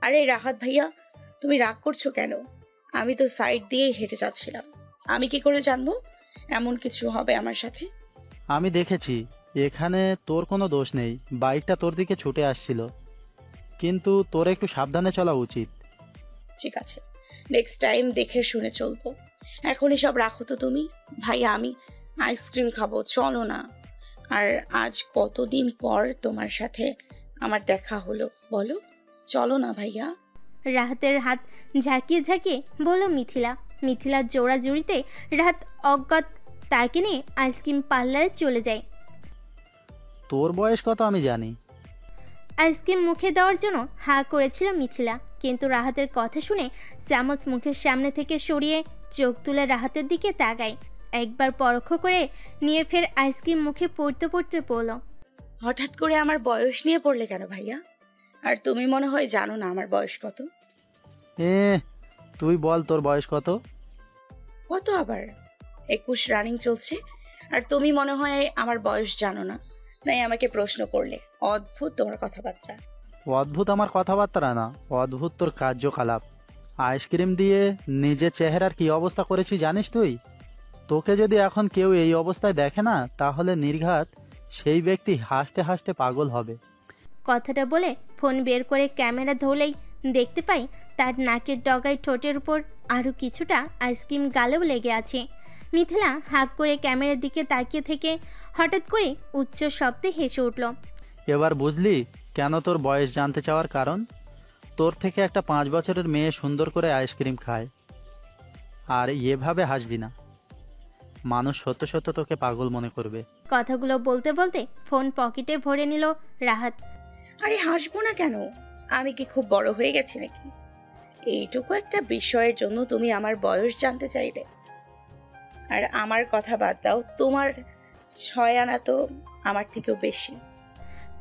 আরে রাহাত ভাইয়া, তুমি রাগ করছো কেন? আমি তো সাইড দিয়েই হেঁটে যাচ্ছিলাম। আমি কি করে জানবো এমন কিছু হবে আমার সাথে? আমি দেখেছি, এখানে তোর কোনো দোষ নেই। বাইকটা তোর দিকে ছুটে আসছিল, কিন্তু তোর একটু সাবধানে চলা উচিত। ঠিক আছে, নেক্সট টাইম দেখে শুনে চলবো। এখন এসব রাখো তো তুমি। ভাইয়া, আমি আইসক্রিম খাবো, চলো না। আর আজ কতদিন পর তোমার সাথে আমার দেখা হলো বলো, চলো না ভাইয়া। রাহাতের হাত ঝাঁকিয়ে ঝাঁকিয়ে বলল মিথিলা। মিথিলার জোড়াজুড়িতে রাহাত অজ্ঞাত তাকে নিয়ে আইসক্রিম পার্লারে চলে যায়। তোর বয়স কত আমি জানি। আইসক্রিম মুখে দেওয়ার জন্য হাঁ করেছিল মিথিলা, কিন্তু রাহাতের কথা শুনে চামচ মুখের সামনে থেকে সরিয়ে চোখ তুলে রাহাতের দিকে তাকায়। একবার পরোক্ষ করে নিয়ে ফের আইসক্রিম মুখে পড়তে পড়তে বলল, হঠাৎ করে আমার বয়স নিয়ে পড়লে কেন ভাইয়া? আর তুমি মনে হয় জানো না আমার বয়স কত। এ তুই বল, তোর বয়স কত? কত আবার? 21 রানিং চলছে। আর তুমি মনে হয় আমার বয়স জানো না, তাই আমাকে প্রশ্ন করলে। অদ্ভুত তোমার কথাবার্তা। অদ্ভুত আমার কথাবার্তা না, অদ্ভুত তোর কার্যকলাপ। আইসক্রিম দিয়ে নিজের চেহারার কি অবস্থা করেছি জানিস তুই? তোকে যদি এখন কেউ এই অবস্থায় দেখে না, তাহলে নির্ঘাত সেই ব্যক্তি হাসতে হাসতে পাগল হবে। কথাটা বলে ফোন বের করে ক্যামেরা ধরলেই দেখতে পাই তার নাকের ডগায় ঠোঁটের উপর আরও কিছুটা আইসক্রিম গালেও লেগে আছে। মিথিলা হাঁক করে ক্যামেরার দিকে তাকিয়ে থেকে হঠাৎ করে উচ্চ শব্দে হেসে উঠল। এবার বুঝলি কেন তোর বয়স জানতে চাওয়ার কারণ? তোর থেকে একটা 5 বছরের মেয়ে সুন্দর করে আইসক্রিম খায়, আর এভাবে হাসবি না। মানুষ সত্য সত্য তোকে পাগল মনে করবে। কথাগুলো বলতে বলতে ফোন পকেটে ভরে নিল রাহাত। আরে হাসবো না কেন? আমি কি খুব বড় হয়ে গেছি নাকি? এইটুকু একটা বিষয়ের জন্য তুমি আমার বয়স জানতে চাইলে? আর আমার কথা বাদ দাও, তোমার 6 আনা তো আমার থেকেও বেশি।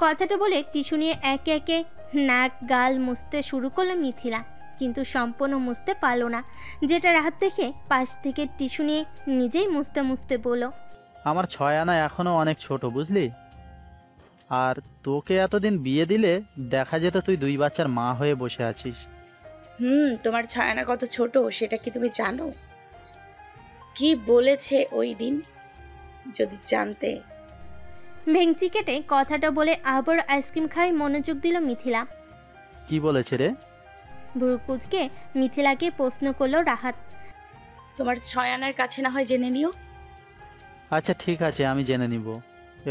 কথাটা বলে টিস্যু নিয়ে একে একে নাক গাল মুছতে শুরু করলো মিথিলা, কিন্তু সম্পূর্ণ মুছতে পারলো না। যেটা রাহাত দেখে পাশ থেকে টিস্যু নিয়ে নিজেই মুছতে মুছতে বলল, আমার 6 আনা এখনো অনেক ছোট, বুঝলি? আর তোকে এতদিন বিয়ে দিলে দেখা যেত তুই 2 বাচ্চার মা হয়ে বসে আছিস। তোমার 6 আনা কত ছোট সেটা কি তুমি জানো? কি বলেছে ওই দিন যদি জানতে। ভেঙচি কেটে কথাটা বলে আবার আইসক্রিম খাই মনোযোগ দিল মিথিলা। কি বলেছে রে? ভুরু কুঁচকে মিথিলাকে প্রশ্ন করলো রাহাত। তোমার 6 আনার কাছে না হয় জেনে নিও। আচ্ছা ঠিক আছে, আমি জেনে নিব।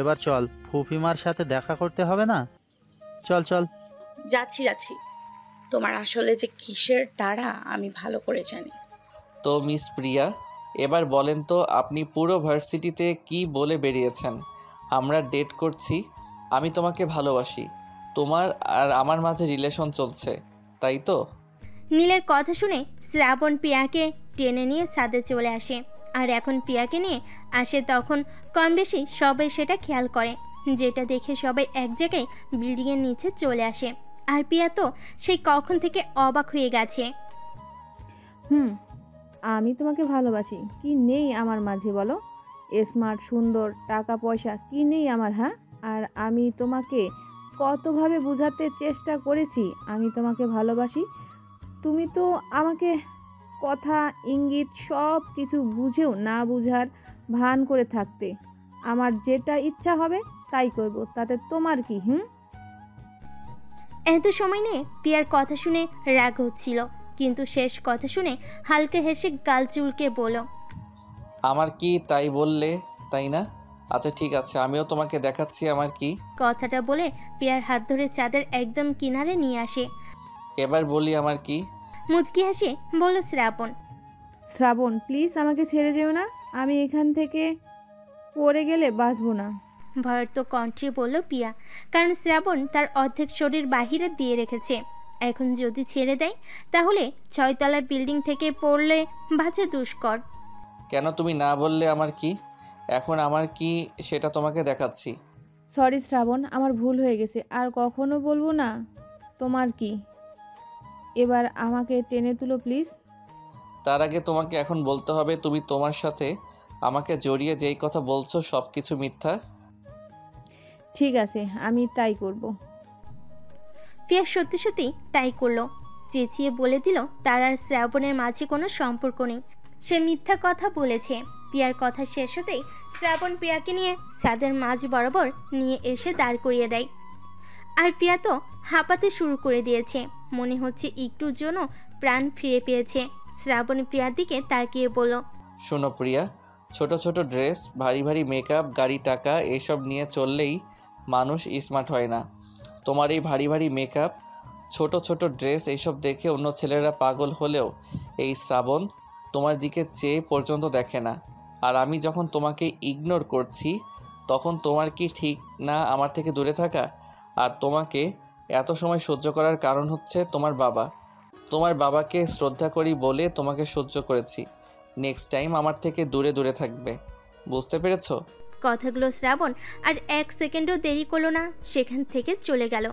এবার চল, ফুফিমার সাথে দেখা করতে হবে না? চল চল। যাচ্ছি যাচ্ছি। তোমার আসলে যে কিসের তাড়া আমি ভালো করে জানি। তো মিস প্রিয়া, এবার বলেন তো আপনি পুরো ভার্সিটিতে কি বলে বেরিয়েছেন? আমরা ডেট করছি, আমি তোমাকে ভালোবাসি, তোমার আর আমার মাঝে রিলেশন চলছে, তাই তো? নীলের কথা শুনে শ্রাবণ পিয়াকে টেনে নিয়ে ছাদে চলে আসে। আর এখন পিয়াকে নিয়ে আসে তখন কম বেশি সবাই সেটা খেয়াল করে, যেটা দেখে সবাই এক জায়গায় বিল্ডিংয়ের নিচে চলে আসে। আর পিয়া তো সেই কখন থেকে অবাক হয়ে গেছে। আমি তোমাকে ভালোবাসি, কি নেই আমার মাঝে বলো? স্মার্ট, সুন্দর, টাকা পয়সা কি নেই আমার? হ্যাঁ, আর আমি তোমাকে কতভাবে বোঝাতে চেষ্টা করেছি আমি তোমাকে ভালোবাসি। তুমি তো আমাকে কথা ইঙ্গিত সব কিছু বুঝেও না বুঝার ভান করে থাকতে। আমার যেটা ইচ্ছা হবে তাই করব, তাতে তোমার কি? এত সময় নিয়ে পিয়ার কথা শুনে রাগ হচ্ছিল, কিন্তু শেষ কথা শুনে হালকা হেসে গাল চুলকে বলল, আমার কি তাই বললে, তাই না? আচ্ছা ঠিক আছে, আমিও তোমাকে দেখাচ্ছি আমার কি। কথাটা বলে পিয়ার হাত ধরে চাঁদের একদম কিনারে নিয়ে আসে। এবার বলি আমার কি। মুচকি হাসে বলল শ্রাবণ। শ্রাবণ, প্লিজ আমাকে ছেড়ে যেও না। আমি এখান থেকে পড়ে গেলে বাঁচবো না। ভয়ার্ত কণ্ঠে বলল পিয়া, কারণ শ্রাবণ তার অর্ধেক শরীর বাহিরে দিয়ে রেখেছে। এখন যদি ছেড়ে দেয় তাহলে 6 তলা বিল্ডিং থেকে পড়লে বাঁচা দুষ্কর। কেন তুমি না বললে আমার কি? এখন আমার কি সেটা তোমাকে দেখাচ্ছি। সরি শ্রাবণ, আমার ভুল হয়ে গেছে, আর কখনো বলবো না তোমার কি। এবার আমাকে টেনে তুলো প্লিজ। তার আগে তোমাকে এখন বলতে হবে তুমি তোমার সাথে আমাকে জড়িয়ে যেই কথা বলছো সব কিছু মিথ্যা। ঠিক আছে, আমি তাই করব। পিয়া সত্যি সত্যি তাই করলো। চেঁচিয়ে বলে দিল তার আর শ্রাবণের মাঝে কোনো সম্পর্ক নেই। সে মিথ্যা কথা বলেছে। প্রিয়ার কথা শেষ হতেই শ্রাবণ প্রিয়াকে নিয়ে ছাদের মাঝ বরাবর নিয়ে এসে দাঁড় করিয়ে দেয়। আর প্রিয়া তো হাঁপাতে শুরু করে দিয়েছে, মনে হচ্ছে একটুর জন্য প্রাণ ফিরে পেয়েছে। শ্রাবণ প্রিয়ার দিকে তাকিয়ে বলল, শোনো প্রিয়া, ছোট ছোট ড্রেস, ভারী ভারী মেকআপ, গাড়ি, টাকা এসব নিয়ে চললেই মানুষ স্মার্ট হয় না। তোমার এই ভারী ভারী মেকআপ, ছোট ছোট ড্রেস এইসব দেখে অন্য ছেলেরা পাগল হলেও এই শ্রাবণ তোমার দিকে চেয়ে পর্যন্ত দেখে না। আর আমি যখন তোমাকে ইগনোর করছি তখন তোমার কি ঠিক না আমার থেকে দূরে থাকা? আর তোমাকে এত সময় সহ্য করার কারণ হচ্ছে তোমার বাবা। তোমার বাবাকে শ্রদ্ধা করি বলে তোমাকে সহ্য করেছি। নেক্সট টাইম আমার থেকে দূরে দূরে থাকবে, বুঝতে পেরেছো? কথাগুলো শ্রাবণ আর এক সেকেন্ডও দেরি করলো না, সেখান থেকে চলে গেল।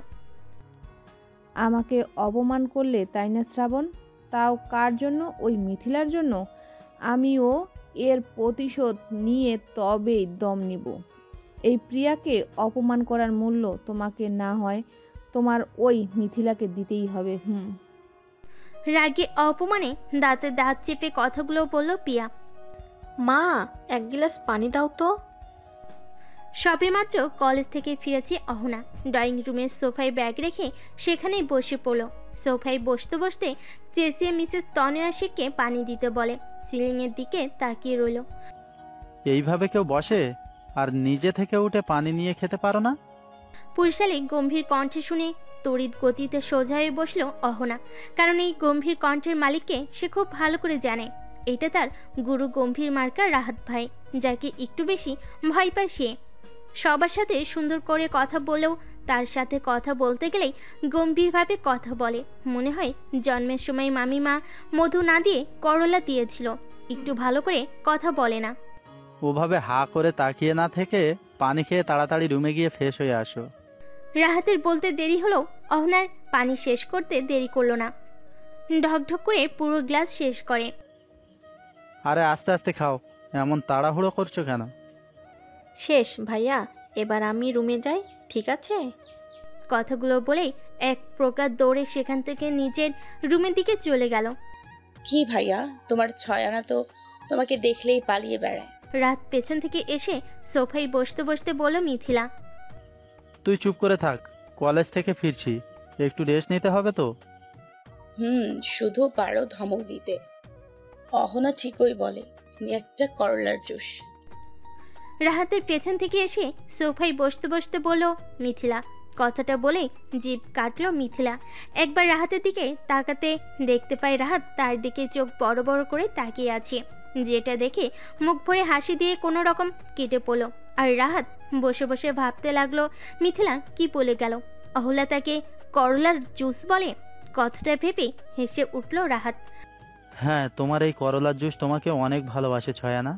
আমাকে অপমান করলে তাই না শ্রাবণ? তাও কার জন্য? ওই মিথিলার জন্য? আমিও এর প্রতিশোধ নিয়ে তবেই দম নিব। এই প্রিয়াকে অপমান করার মূল্য তোমাকে না হয় তোমার ওই মিথিলাকে দিতেই হবে। রাগে অপমানে দাঁতে দাঁত চেপে কথাগুলো বলল প্রিয়া। মা, এক গ্লাস পানি দাও তো। সবেমাত্র কলেজ থেকে ফিরেছে অহনা। ড্রয়িং রুমের সোফায় ব্যাগ রেখে সেখানেই বসে পড়ল। সোফায় বসতে বসতে চেঁচিয়ে মিসেস তনয়া শেখকে পানি দিতে বলে। সিলিংয়ের দিকে তাকিয়ে রইল। এইভাবে কেউ বসে আর নিজে থেকে উঠে পানি নিয়ে খেতে পারো না? পুরশালী গম্ভীর কণ্ঠে শুনে তড়িৎ গতিতে সোজা হয়ে বসল অহনা, কারণ এই গম্ভীর কণ্ঠের মালিককে সে খুব ভালো করে জানে। এটা তার গুরু গম্ভীর মার্কা রাহাত ভাই, যাকে একটু বেশি ভয় পায় সে। সবার সাথে সুন্দর করে কথা বলেও তার সাথে কথা বলতে গেলেই গম্ভীরভাবে কথা বলে। মনে হয় জন্মের সময় মামিমা মধু না দিয়ে করলা দিয়েছিল, একটু ভালো করে কথা বলে না। ওভাবে হা করে তাকিয়ে না থেকে পানি খেয়ে তাড়াতাড়ি রুমে গিয়ে ফ্রেশ হয়ে আসো। রাহাতের বলতে দেরি হলেও অহনার পানি শেষ করতে দেরি করলো না। ঢকঢক করে পুরো গ্লাস শেষ করে। আরে আস্তে আস্তে খাও, এমন তাড়াহুড়ো করছো কেন? শেষ ভাইয়া, এবার আমি রুমে যাই, ঠিক আছে? কথাগুলো বলেই এক প্রকার দৌড়ে সেখান থেকে নিজের রুমের দিকে চলে গেল। কি ভাইয়া, তোমার ছয়ানা তো তোমাকে দেখলেই পালিয়ে বেড়ায়। রাত পেছন থেকে এসে সোফায় বসতে বসতে বলল মিথিলা। তুই চুপ করে থাক, কলেজ থেকে ফিরছি, একটু রেস্ট নিতে হবে তো। শুধু পারো ধমক দিতে। অহনা ঠিকই বলে, তুমি একটা করলার জুস। রাহাতের পেছন থেকে এসে সোফায় বসতে বসতে বলল মিথিলা। কথাটা বলেই জিভ কাটল মিথিলা। একবার রাহাতের দিকে তাকাতে দেখতে পায় রাহাত তার দিকে চোখ বড় বড় করে তাকিয়ে আছে, যেটা দেখে মুখ ভরে হাসি দিয়ে কোনো রকম কেটে পড়ল। আর রাহাত বসে বসে ভাবতে লাগলো মিথিলা কি বলে গেল, অহলা তাকে করলার জুস বলে। কথাটা ভেবে হেসে উঠল রাহাত। হ্যাঁ, তোমার এই করলার জুস তোমাকে অনেক ভালোবাসে ছয়ানা।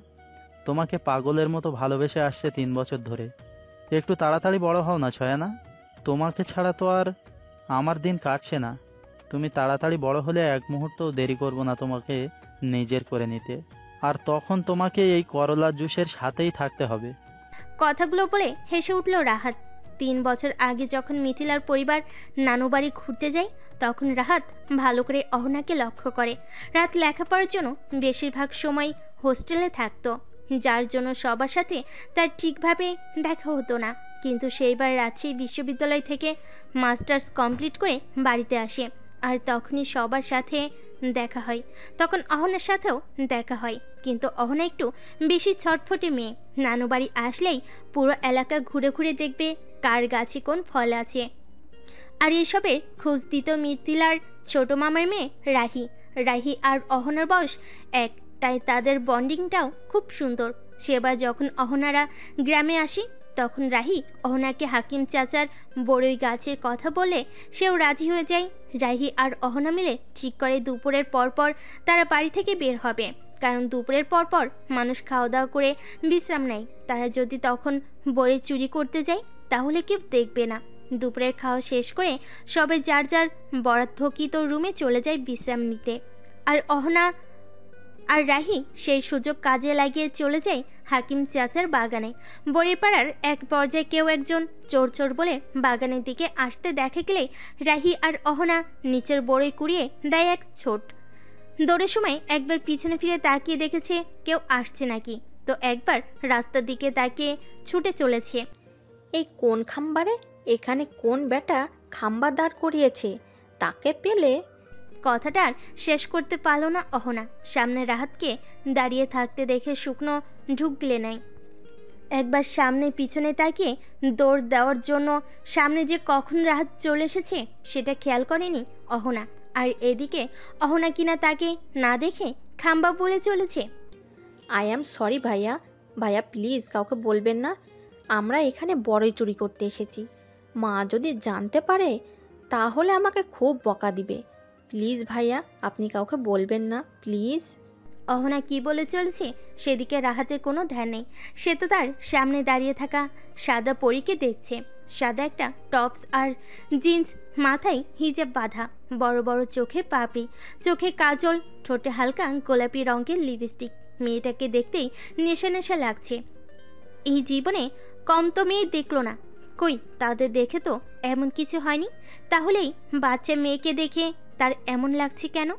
তোমাকে পাগলের মতো ভালোবেসে আসছে 3 বছর ধরে। একটু তাড়াতাড়ি বড় হও না ছয়ানা, তোমাকে ছাড়া তো আর আমার দিন কাটছে না। তুমি তাড়াতাড়ি বড় হলে এক মুহূর্তও দেরি করব না তোমাকে নিজের করে নিতে। আর তখন তোমাকে এই করলার জুসের সাথেই থাকতে হবে। কথাগুলো বলে হেসে উঠল রাহাত। 3 বছর আগে যখন মিথিলার পরিবার নানু বাড়ি ঘুরতে যায় তখন রাহাত ভালো করে অহনাকে লক্ষ্য করে। রাত লেখাপড়ার জন্য বেশিরভাগ সময় হোস্টেলে থাকতো, যার জন্য সবার সাথে তার ঠিকভাবে দেখা হতো না। কিন্তু সেইবার রাজশাহী বিশ্ববিদ্যালয় থেকে মাস্টার্স কমপ্লিট করে বাড়িতে আসে, আর তখনই সবার সাথে দেখা হয়। তখন অহনার সাথেও দেখা হয়, কিন্তু অহনা একটু বেশি ছটফটে মেয়ে। নানু বাড়ি আসলেই পুরো এলাকা ঘুরে ঘুরে দেখবে কার গাছে কোন ফল আছে। আর এসবের খোঁজ দিত মিথিলার ছোট মামার মেয়ে রাহি। রাহি আর অহনার বয়স এক, তাই তাদের বন্ডিংটাও খুব সুন্দর। সেবার যখন অহনারা গ্রামে আসে তখন রাহি অহনাকে হাকিম চাচার বড়ই গাছের কথা বলে সেও রাজি হয়ে যায়। রাহি আর অহনা মিলে ঠিক করে দুপুরের পরপর তারা বাড়ি থেকে বের হবে, কারণ দুপুরের পরপর মানুষ খাওয়া দাওয়া করে বিশ্রাম নেয়। তারা যদি তখন বইয়ে চুরি করতে যায় তাহলে কেউ দেখবে না। দুপুরের খাওয়া শেষ করে সবাই যার যার বরাদ্দকৃত রুমে চলে যায় বিশ্রাম নিতে। আর অহনা আর রাহি সেই সুযোগ কাজে লাগিয়ে চলে যায় হাকিম চাচার বাগানে। বড়িপাড়ার এক পর্যায়ে কেউ একজন চোর চোর বলে বাগানের দিকে আসতে দেখা গেলে রাহি আর অহনা নিচের বড়ই কুড়িয়ে দেয় এক ছোট। দৌড়ের সময় একবার পিছনে ফিরে তাকিয়ে দেখেছে কেউ আসছে নাকি, তো একবার রাস্তার দিকে তাকিয়ে ছুটে চলেছে। এই কোন খাম্বারে, এখানে কোন বেটা খাম্বা দাঁড় করিয়েছে, তাকে পেলে। কথাটা আর শেষ করতে পারল না অহনা। সামনে রাহাতকে দাঁড়িয়ে থাকতে দেখে শুকনো ঢুকলে নাই। একবার সামনে পিছনে তাকিয়ে দৌড় দেওয়ার জন্য সামনে যে কখন রাহাত চলে এসেছে সেটা খেয়াল করেনি অহনা। আর এদিকে অহনা কিনা তাকে না দেখে খাম্বা বলে চলেছে। আই অ্যাম সরি ভাইয়া, ভাইয়া প্লিজ কাউকে বলবেন না, আমরা এখানে বড়ই চুরি করতে এসেছি। মা যদি জানতে পারে তাহলে আমাকে খুব বকা দিবে। প্লিজ ভাইয়া, আপনি কাউকে বলবেন না প্লিজ। অহনা কি বলে চলছে সেদিকে রাহাতের কোনো ধ্যান নেই। সে তো তার সামনে দাঁড়িয়ে থাকা সাদা পরীকে দেখছে। সাদা একটা টপস আর জিন্স, মাথায় হিজাব বাঁধা, বড় বড় চোখের পাপড়ি, চোখে কাজল, ঠোঁটে হালকা গোলাপি রঙের লিপস্টিক। মেয়েটাকে দেখতেই নেশা নেশা লাগছে। এই জীবনে কম তো মেয়ে দেখলো না। কই, তাদের দেখে তো এমন কিছু হয়নি। তাহলেই বাচ্চা মেয়েকে দেখে তার এমন লাগছে কেন?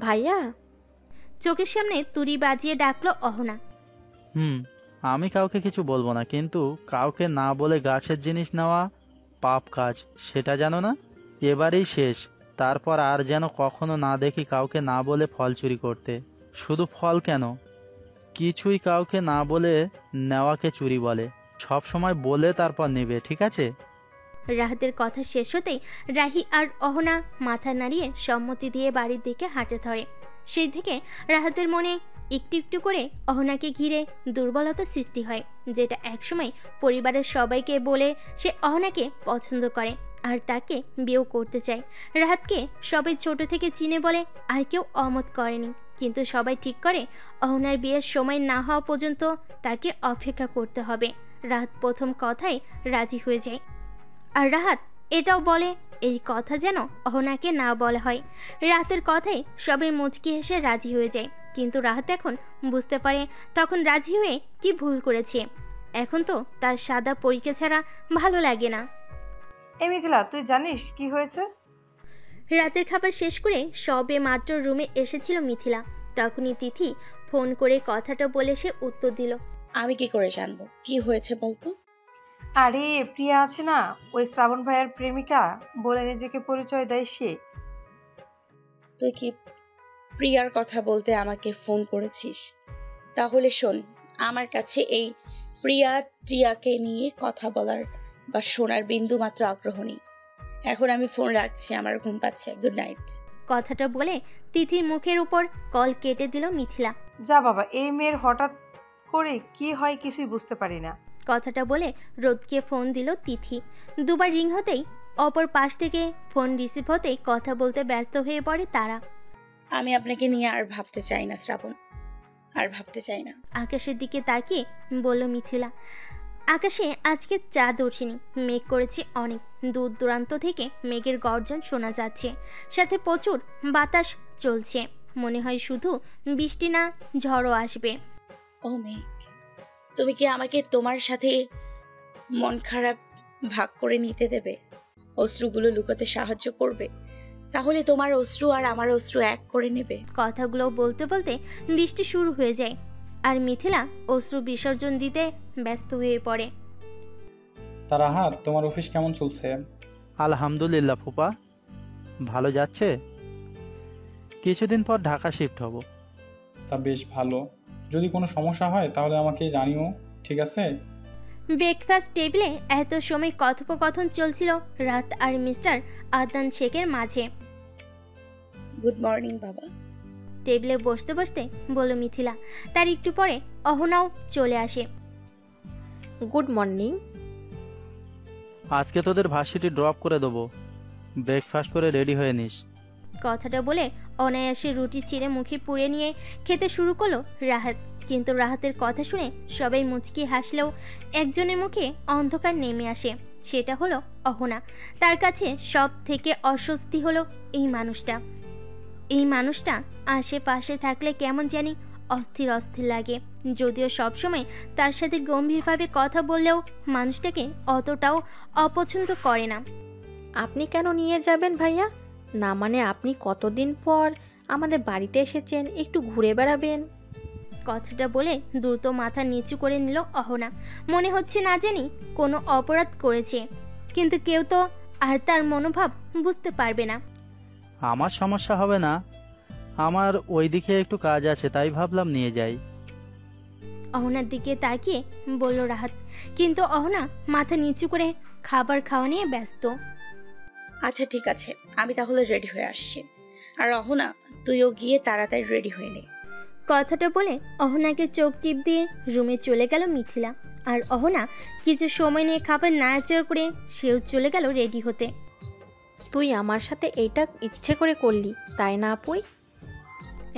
ভাইয়া, চোখের সামনে তুড়ি বাজিয়ে ডাকলো অহনা। আমি কাউকে কিছু বলবো না, কিন্তু কাউকে না বলে গাছের জিনিস নেওয়া পাপ কাজ, সেটা জানো না? এবারেই শেষ, তারপর আর যেন কখনো না দেখি কাউকে না বলে ফল চুরি করতে। শুধু ফল কেন, কিছুই কাউকে না বলে নেওয়াকে চুরি বলে। সব সময় বলে তারপর নেবে, ঠিক আছে? রাহাতের কথা শেষ হতেই রাহি আর অহনা মাথা নাড়িয়ে সম্মতি দিয়ে বাড়ির দিকে হাঁটে ধরে। সেই থেকে রাহাতের মনে একটু একটু করে অহনাকে ঘিরে দুর্বলতা সৃষ্টি হয়, যেটা একসময় পরিবারের সবাইকে বলে সে অহনাকে পছন্দ করে আর তাকে বিয়েও করতে চায়। রাহাতকে সবাই ছোট থেকে চিনে বলে আর কেউ অমত করেনি, কিন্তু সবাই ঠিক করে অহনার বিয়ের সময় না হওয়া পর্যন্ত তাকে অপেক্ষা করতে হবে। রাহাত প্রথম কথায় রাজি হয়ে যায়, আর রাহাত এটাও বলে এই কথা যেন অহনাকে না বলা হয়। রাহাতের কথায় সবাই মুচকি হেসে রাজি হয়ে যায়, কিন্তু রাহাত এখন বুঝতে পারে তখন রাজি হয়ে কি ভুল করেছে। এখন তো তার সাদা পরীকে ছাড়া ভালো লাগে না। এই মিথিলা, তুই জানিস কি হয়েছে? রাতের খাবার শেষ করে সবে মাত্র রুমে এসেছিল মিথিলা, তখনই তিথি ফোন করে কথাটা বলে সে উত্তর দিল। আমি কি করে জানবো কি হয়েছে বলতো? আরে প্রিয়া আছে না, ওই শ্রাবণ ভাইয়ের প্রেমিকা বলে নিজেকে পরিচয় দেয় সে। তুই কি প্রিয়ার কথা বলতে আমাকে ফোন করেছিস? তাহলে শোন, আমার কাছে এই প্রিয়া টিয়াকে নিয়ে কথা বলার বা শোনার বিন্দু মাত্র আগ্রহ নেই। এখন আমি ফোন রাখছি, আমার ঘুম পাচ্ছে। Good night. কথাটা বলে তিথির মুখের উপর কল কেটে দিল মিথিলা। যা বাবা, এই মেয়ের হঠাৎ করে কি হয় কিছুই বুঝতে পারি না। কথাটা বলে রোদকে ফোন দিল তিথি। দুবার রিং হতেই অপর পাশ থেকে ফোন রিসিভ হতেই কথা বলতে ব্যস্ত হয়ে পড়ে তারা। আমি আপনাকে নিয়ে আর ভাবতে চাই না শ্রাবণ, আর ভাবতে চাই না। আকাশের দিকে তাকিয়ে বলল মিথিলা। আকাশে আজকে চাঁদ ওঠেনি, মেঘ করেছে অনেক। দূর দূরান্ত থেকে মেঘের গর্জন শোনা যাচ্ছে, সাথে প্রচুর বাতাস চলছে। মনে হয় শুধু বৃষ্টি না, ঝড়ও আসবে। ও মেঘ, তুমি কি আমাকে তোমার সাথে মন খারাপ ভাগ করে নিতে দেবে? অশ্রুগুলো লুকাতে সাহায্য করবে? তাহলে তোমার অশ্রু আর আমার অশ্রু এক করে নেবে। কথাগুলো বলতে বলতে বৃষ্টি শুরু হয়ে যায়, আর মিথিলা অশ্রু বিসর্জন দিতে ব্যস্ত হয়ে পড়ে। তারাহাত, তোমার অফিস কেমন চলছে? আলহামদুলিল্লাহ ফুপা, ভালো যাচ্ছে। কিছুদিন পর ঢাকা শিফট হব। তা বেশ ভালো। যদি কোনো সমস্যা হয় তাহলে আমাকে জানিও, ঠিক আছে? ব্রেকফাস্ট টেবিলে এত সময় কথোপকথন চলছিল রাত আর মিস্টার আদনান শেখের মাঝে। গুড মর্নিং বাবা। টেবিলে বসতে বসতে বলল মিথিলা। তার একটু পরে অহনাও চলে আসে। Good morning. আজকে তোদের ভার্সিটি ড্রপ করে দেবো, ব্রেকফাস্ট করে রেডি হয়ে নিস। কথাটা বলে অনায়াসে রুটি ছিঁড়ে মুখে পুড়ে নিয়ে খেতে শুরু করলো রাহাত। কিন্তু রাহাতের কথা শুনে সবাই মুচকি হাসলেও একজনের মুখে অন্ধকার নেমে আসে, সেটা হলো অহনা। তার কাছে সব থেকে অস্বস্তি হলো এই মানুষটা। এই মানুষটা আশেপাশে থাকলে কেমন জানি অস্থির অস্থির লাগে। যদিও সবসময় তার সাথে গম্ভীরভাবে কথা বললেও মানুষটাকে অতটাও অপছন্দ করে না। আপনি কেন নিয়ে যাবেন ভাইয়া? না মানে আপনি কতদিন পর আমাদের বাড়িতে এসেছেন, একটু ঘুরে বেড়াবেন। কথাটা বলে দ্রুত মাথা নিচু করে নিল অহনা। মনে হচ্ছে না জানি কোনো অপরাধ করেছে, কিন্তু কেউ তো আর তার মনোভাব বুঝতে পারবে না। আমার সমস্যা হবে না, আমার ওইদিকে একটু কাজ আছে, তাই ভাবলাম নিয়ে যাই। অহনার দিকে তাকিয়ে বলল রাহাত, কিন্তু অহনা মাথা নিচু করে খাবার খাওয়া নিয়ে ব্যস্ত। আচ্ছা ঠিক আছে, আমি তাহলে রেডি হয়ে আসছি। আর অহনা, তুইও গিয়ে তাড়াতাড়ি রেডি হয়ে নে। কথাটা বলে অহনাকে চোখ টিপ দিয়ে রুমে চলে গেল মিথিলা। আর অহনা কিছু সময় নিয়ে খাবার নাড়াচাড়া করে সেও চলে গেল রেডি হতে। তুই আমার সাথে এইটা ইচ্ছে করে করলি, তাই না আপুই?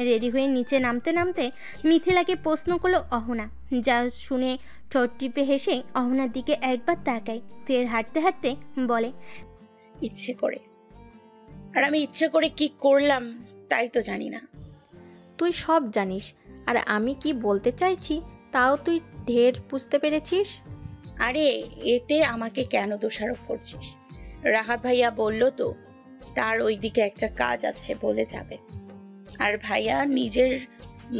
রেডি হয়ে নিচে নামতে নামতে মিথিলাকে প্রশ্ন করলো অহনা, যা শুনে ঠোঁট টিপে হেসে অহনার দিকে একবার তাকায়, ফের হাঁটতে হাঁটতে বলে, ইচ্ছে করে? আর আমি ইচ্ছে করে কি করলাম তাই তো জানি না। তুই সব জানিস, আর আমি কি বলতে চাইছি তাও তুই ঢের বুঝতে পেরেছিস। আরে এতে আমাকে কেন দোষারোপ করছিস? রাহাত ভাইয়া বলল তো তার ওইদিকে একটা কাজ আছে, বলে যাবে। আর ভাইয়া নিজের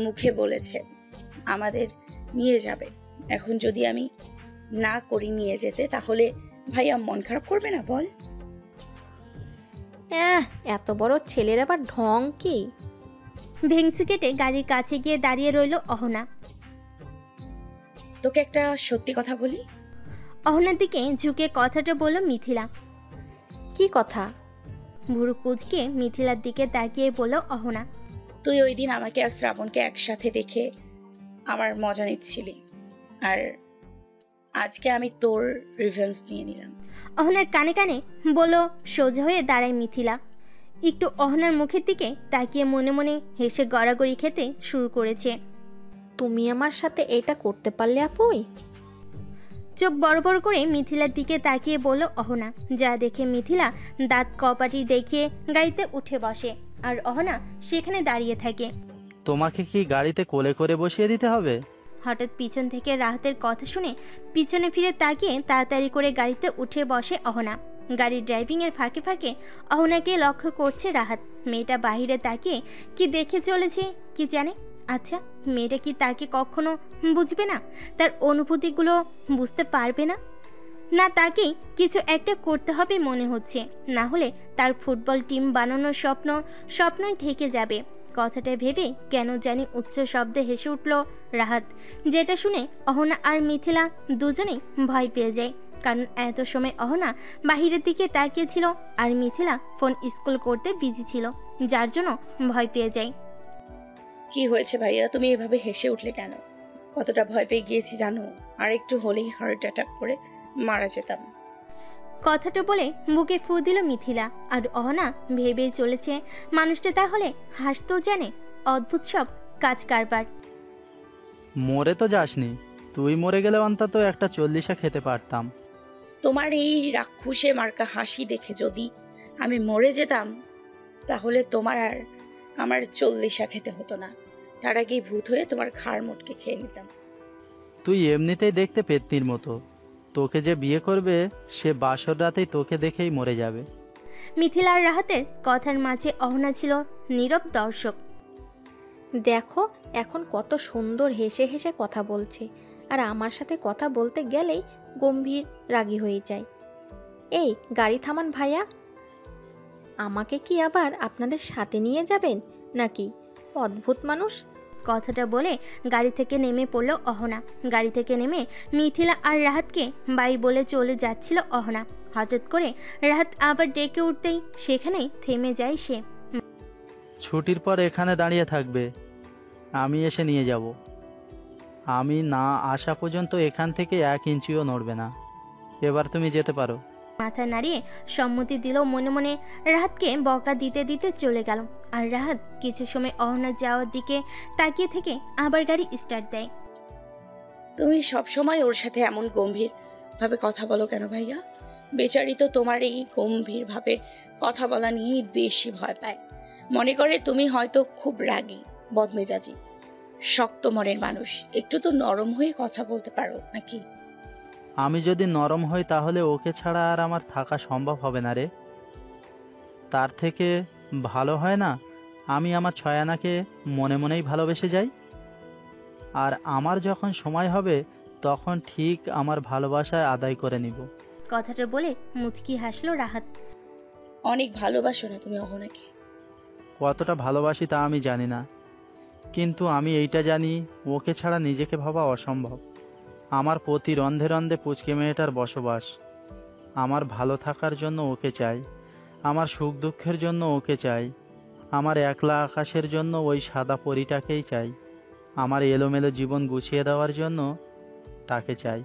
মুখে বলেছে আমাদের নিয়ে যাবে। এখন যদি আমি না করি নিয়ে যেতে, তাহলে ভাইয়া মন খারাপ করবে না বল? এত বড় ছেলের আবার ঢং কি? ভেংসি কেটে গাড়ির কাছে গিয়ে দাঁড়িয়ে রইল অহনা। তোকে একটা সত্যি কথা বলি। অহনার দিকে ঝুঁকে কথাটা বলল মিথিলা। কি কথা? ভুরু কুঁচকে মিথিলার দিকে তাকিয়ে বলল অহনা। তুই ওই দিন আমাকে আর শ্রাবণকে একসাথে দেখে আমার মজা নিচ্ছিলি, আর আজকে আমি তোর রিভেঞ্জ নিয়ে নিলাম। অহনার কানে কানে বলল। সোজা হয়ে দাঁড়ায় মিথিলা, একটু অহনার মুখের দিকে তাকিয়ে মনে মনে হেসে গড়াগড়ি খেতে শুরু করেছে। তুমি আমার সাথে এটা করতে পারলে আপুই? চোখ বড় বড় করে মিথিলার দিকে তাকিয়ে বলল অহনা, যা দেখে মিথিলা দাঁত কপাটি দেখিয়ে গাড়িতে উঠে বসে, আর অহনা সেখানে দাঁড়িয়ে থাকে। তোমাকে কি গাড়িতে কোলে করে বসিয়ে দিতে হবে? হঠাৎ পিছন থেকে রাহাতের কথা শুনে পিছনে ফিরে তাকিয়ে তাড়াতাড়ি করে গাড়িতে উঠে বসে অহনা। গাড়ির ড্রাইভিংয়ের ফাঁকে ফাঁকে অহনাকে লক্ষ্য করছে রাহাত। মেয়েটা বাহিরে তাকিয়ে কি দেখে চলেছে কি জানে। আচ্ছা, মেয়েটা কি তাকে কখনো বুঝবে না? তার অনুভূতিগুলো বুঝতে পারবে না? না তাকেই কিছু একটা করতে হবে মনে হচ্ছে, না হলে তার ফুটবল টিম বানানোর স্বপ্নই থেকে যাবে। কথাটা ভেবে কেন জানি উচ্চ শব্দে হেসে উঠল রাহাত, যেটা শুনে অহনা আর মিথিলা দুজনেই ভয় পেয়ে যায়। কারণ এত সময় অহনা বাহিরের দিকে তাকিয়েছিল আর মিথিলা ফোন স্কুল করতে বিজি ছিল, যার জন্য ভয় পেয়ে যায়। কি হয়েছে ভাইয়া, তুমি এভাবে হেসে উঠলে কেন? কতটা ভয় পেয়ে গিয়েছি জানো? আর একটু হলেই হার্ট অ্যাটাক করে মারা যেতাম। কথাটা বলে বুকে ফু দিল মিথিলা। আর অহনা ভেবেই চলেছে মানুষটা তাহলে হাসতেও জানে। অদ্ভুত সব কাজ কারবার। মরে তো যাসনি, তুই মরে গেলে অন্তত একটা 40 খেতে পারতাম। তোমার এই রাক্ষুসে মার্কা হাসি দেখে যদি আমি মরে যেতাম, তাহলে তোমার আর আমার 40 খেতে হতো না। তার আগেই ভূত হয়ে তোমার ঘাড় মোটকে খেয়ে নিতাম। তুই এমনিতেই দেখতে পেত্নির মতো, তোকে যে বিয়ে করবে সে বাসর রাতেই তোকে দেখেই মরে যাবে। মিথিলা আর রাহাতের কথার মাঝে অহনা ছিল নীরব দর্শক। দেখো এখন কত সুন্দর হেসে হেসে কথা বলছে, আর আমার সাথে কথা বলতে গেলেই গম্ভীর রাগী হয়ে যায়। এই গাড়ি থামান ভাইয়া, আমাকে কি আবার আপনাদের সাথে নিয়ে যাবেন নাকি? অদ্ভুত মানুষ। কথাটা বলে গাড়ি থেকে নেমে পড়ল অহনা। গাড়ি থেকে নেমে মিথিলা আর রাহাতকে বাই বলে চলে যাচ্ছিল অহনা। হঠাৎ করে রাহাত আবার ডেকে উঠতেই সেখানেই থেমে যায় সে। ছুটির পর এখানে দাঁড়িয়ে থাকবে, আমি এসে নিয়ে যাব। আমি না আসা পর্যন্ত এখান থেকে 1 ইঞ্চিও নড়বে না। এবার তুমি যেতে পারো। মাথা নাড়িয়ে সম্মতি দিল মনে মনে। রাহাতকে বকা দিতে দিতে চলে গেল। আর রাহাত কিছু সময় অহনা যাওয়ার দিকে তাকিয়ে থেকে আবার গাড়ি স্টার্ট দেয়। তুমি সব সময় ওর সাথে এমন গম্ভীর ভাবে কথা বলো কেন ভাইয়া? বেচারি তো তোমার এই গম্ভীর ভাবে কথা বলা নিয়েই বেশি ভয় পায়। মনে করে তুমি হয়তো খুব রাগী, বদমেজাজি, শক্ত মনের মানুষ। একটু তো নরম হয়ে কথা বলতে পারো নাকি? আমি যদি নরম হই তাহলে ওকে ছাড়া আর আমার থাকা সম্ভব হবে না রে। তার থেকে ভালো হয় না আমি আমার ছয়ানাকে মনে মনেই ভালোবেসে যাই, আর আমার যখন সময় হবে তখন ঠিক আমার ভালোবাসায় আদায় করে নিব। কথাটা বলে মুচকি হাসলো রাহাত। অনেক ভালোবাসো না তুমি অহনাকে? কতটা ভালোবাসি তা আমি জানি না, কিন্তু আমি এইটা জানি ওকে ছাড়া নিজেকে ভাবা অসম্ভব। আমার প্রতি রন্ধে রন্ধে পুচকে মেয়েটার বসবাস। আমার ভালো থাকার জন্য ওকে চাই, আমার সুখ দুঃখের জন্য ওকে চাই, আমার একলা আকাশের জন্য ওই সাদা পরীটাকেই চাই, আমার এলোমেলো জীবন গুছিয়ে দেওয়ার জন্য তাকে চাই।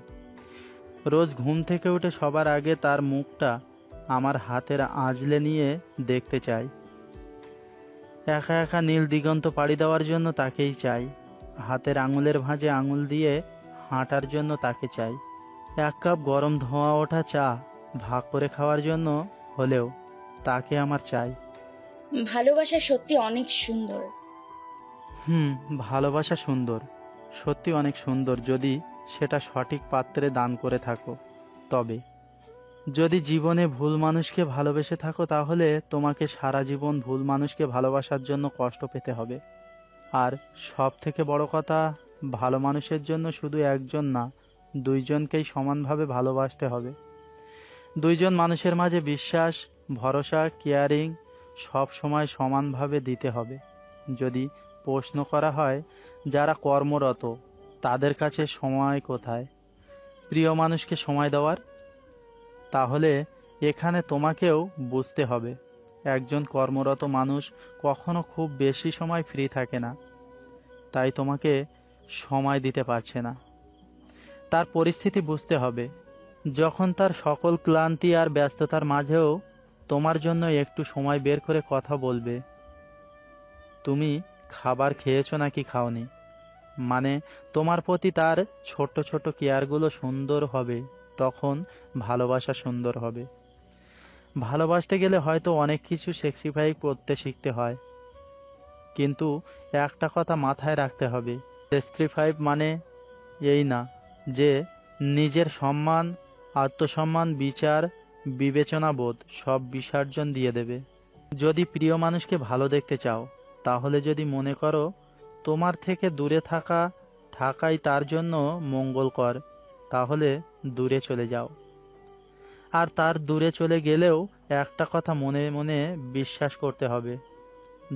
রোজ ঘুম থেকে উঠে সবার আগে তার মুখটা আমার হাতের আঁচলে নিয়ে দেখতে চাই। একা একা নীল দিগন্ত পাড়ি দেওয়ার জন্য তাকেই চাই, হাতের আঙুলের ভাঁজে আঙুল দিয়ে হাঁটার জন্য তাকে চাই। এক কাপ গরম ধোঁয়া ওঠা চা ভাগ করে খাওয়ার জন্য হলেও তাকে আমার চাই। ভালোবাসা সত্যি অনেক সুন্দর। ভালোবাসা সুন্দর, সত্যি অনেক সুন্দর, যদি সেটা সঠিক পাত্রে দান করে থাকো। তবে যদি জীবনে ভুল মানুষকে ভালোবেসে থাকো তাহলে তোমাকে সারা জীবন ভুল মানুষকে ভালোবাসার জন্য কষ্ট পেতে হবে। আর সব থেকে বড় কথা, ভালো মানুষের জন্য শুধু একজন না, দুইজনকেই সমানভাবে ভালোবাসতে হবে। দুইজন মানুষের মাঝে বিশ্বাস, ভরসা, কেয়ারিং সব সময় সমানভাবে দিতে হবে। যদি প্রশ্ন করা হয় যারা কর্মরত তাদের কাছে সময় কোথায় প্রিয় মানুষকে সময় দেওয়ার, তাহলে এখানে তোমাকেও বুঝতে হবে একজন কর্মরত মানুষ কখনো খুব বেশি সময় ফ্রি থাকে না, তাই তোমাকে সময় দিতে পারছে না। তার পরিস্থিতি বুঝতে হবে, যখন তার সকল ক্লান্তি আর ব্যস্ততার মাঝেও তোমার জন্য একটু সময় বের করে কথা বলবে। তুমি খাবার খেয়েছো নাকি খাওনি, মানে তোমার প্রতি তার ছোট ছোট কেয়ারগুলো সুন্দর হবে, তখন ভালোবাসা সুন্দর হবে। ভালোবাসতে গেলে হয়তো অনেক কিছু স্যাক্রিফাই করতে শিখতে হয়, কিন্তু একটা কথা মাথায় রাখতে হবে, স্যাক্রিফাই মানে এই না যে নিজের সম্মান, আত্মসম্মান, বিচার, বিবেচনাবোধ সব বিসর্জন দিয়ে দেবে। যদি প্রিয় মানুষকে ভালো দেখতে চাও, তাহলে যদি মনে করো তোমার থেকে দূরে থাকাই তার জন্য মঙ্গলকর, তাহলে দূরে চলে যাও। আর তার দূরে চলে গেলেও একটা কথা মনে মনে বিশ্বাস করতে হবে,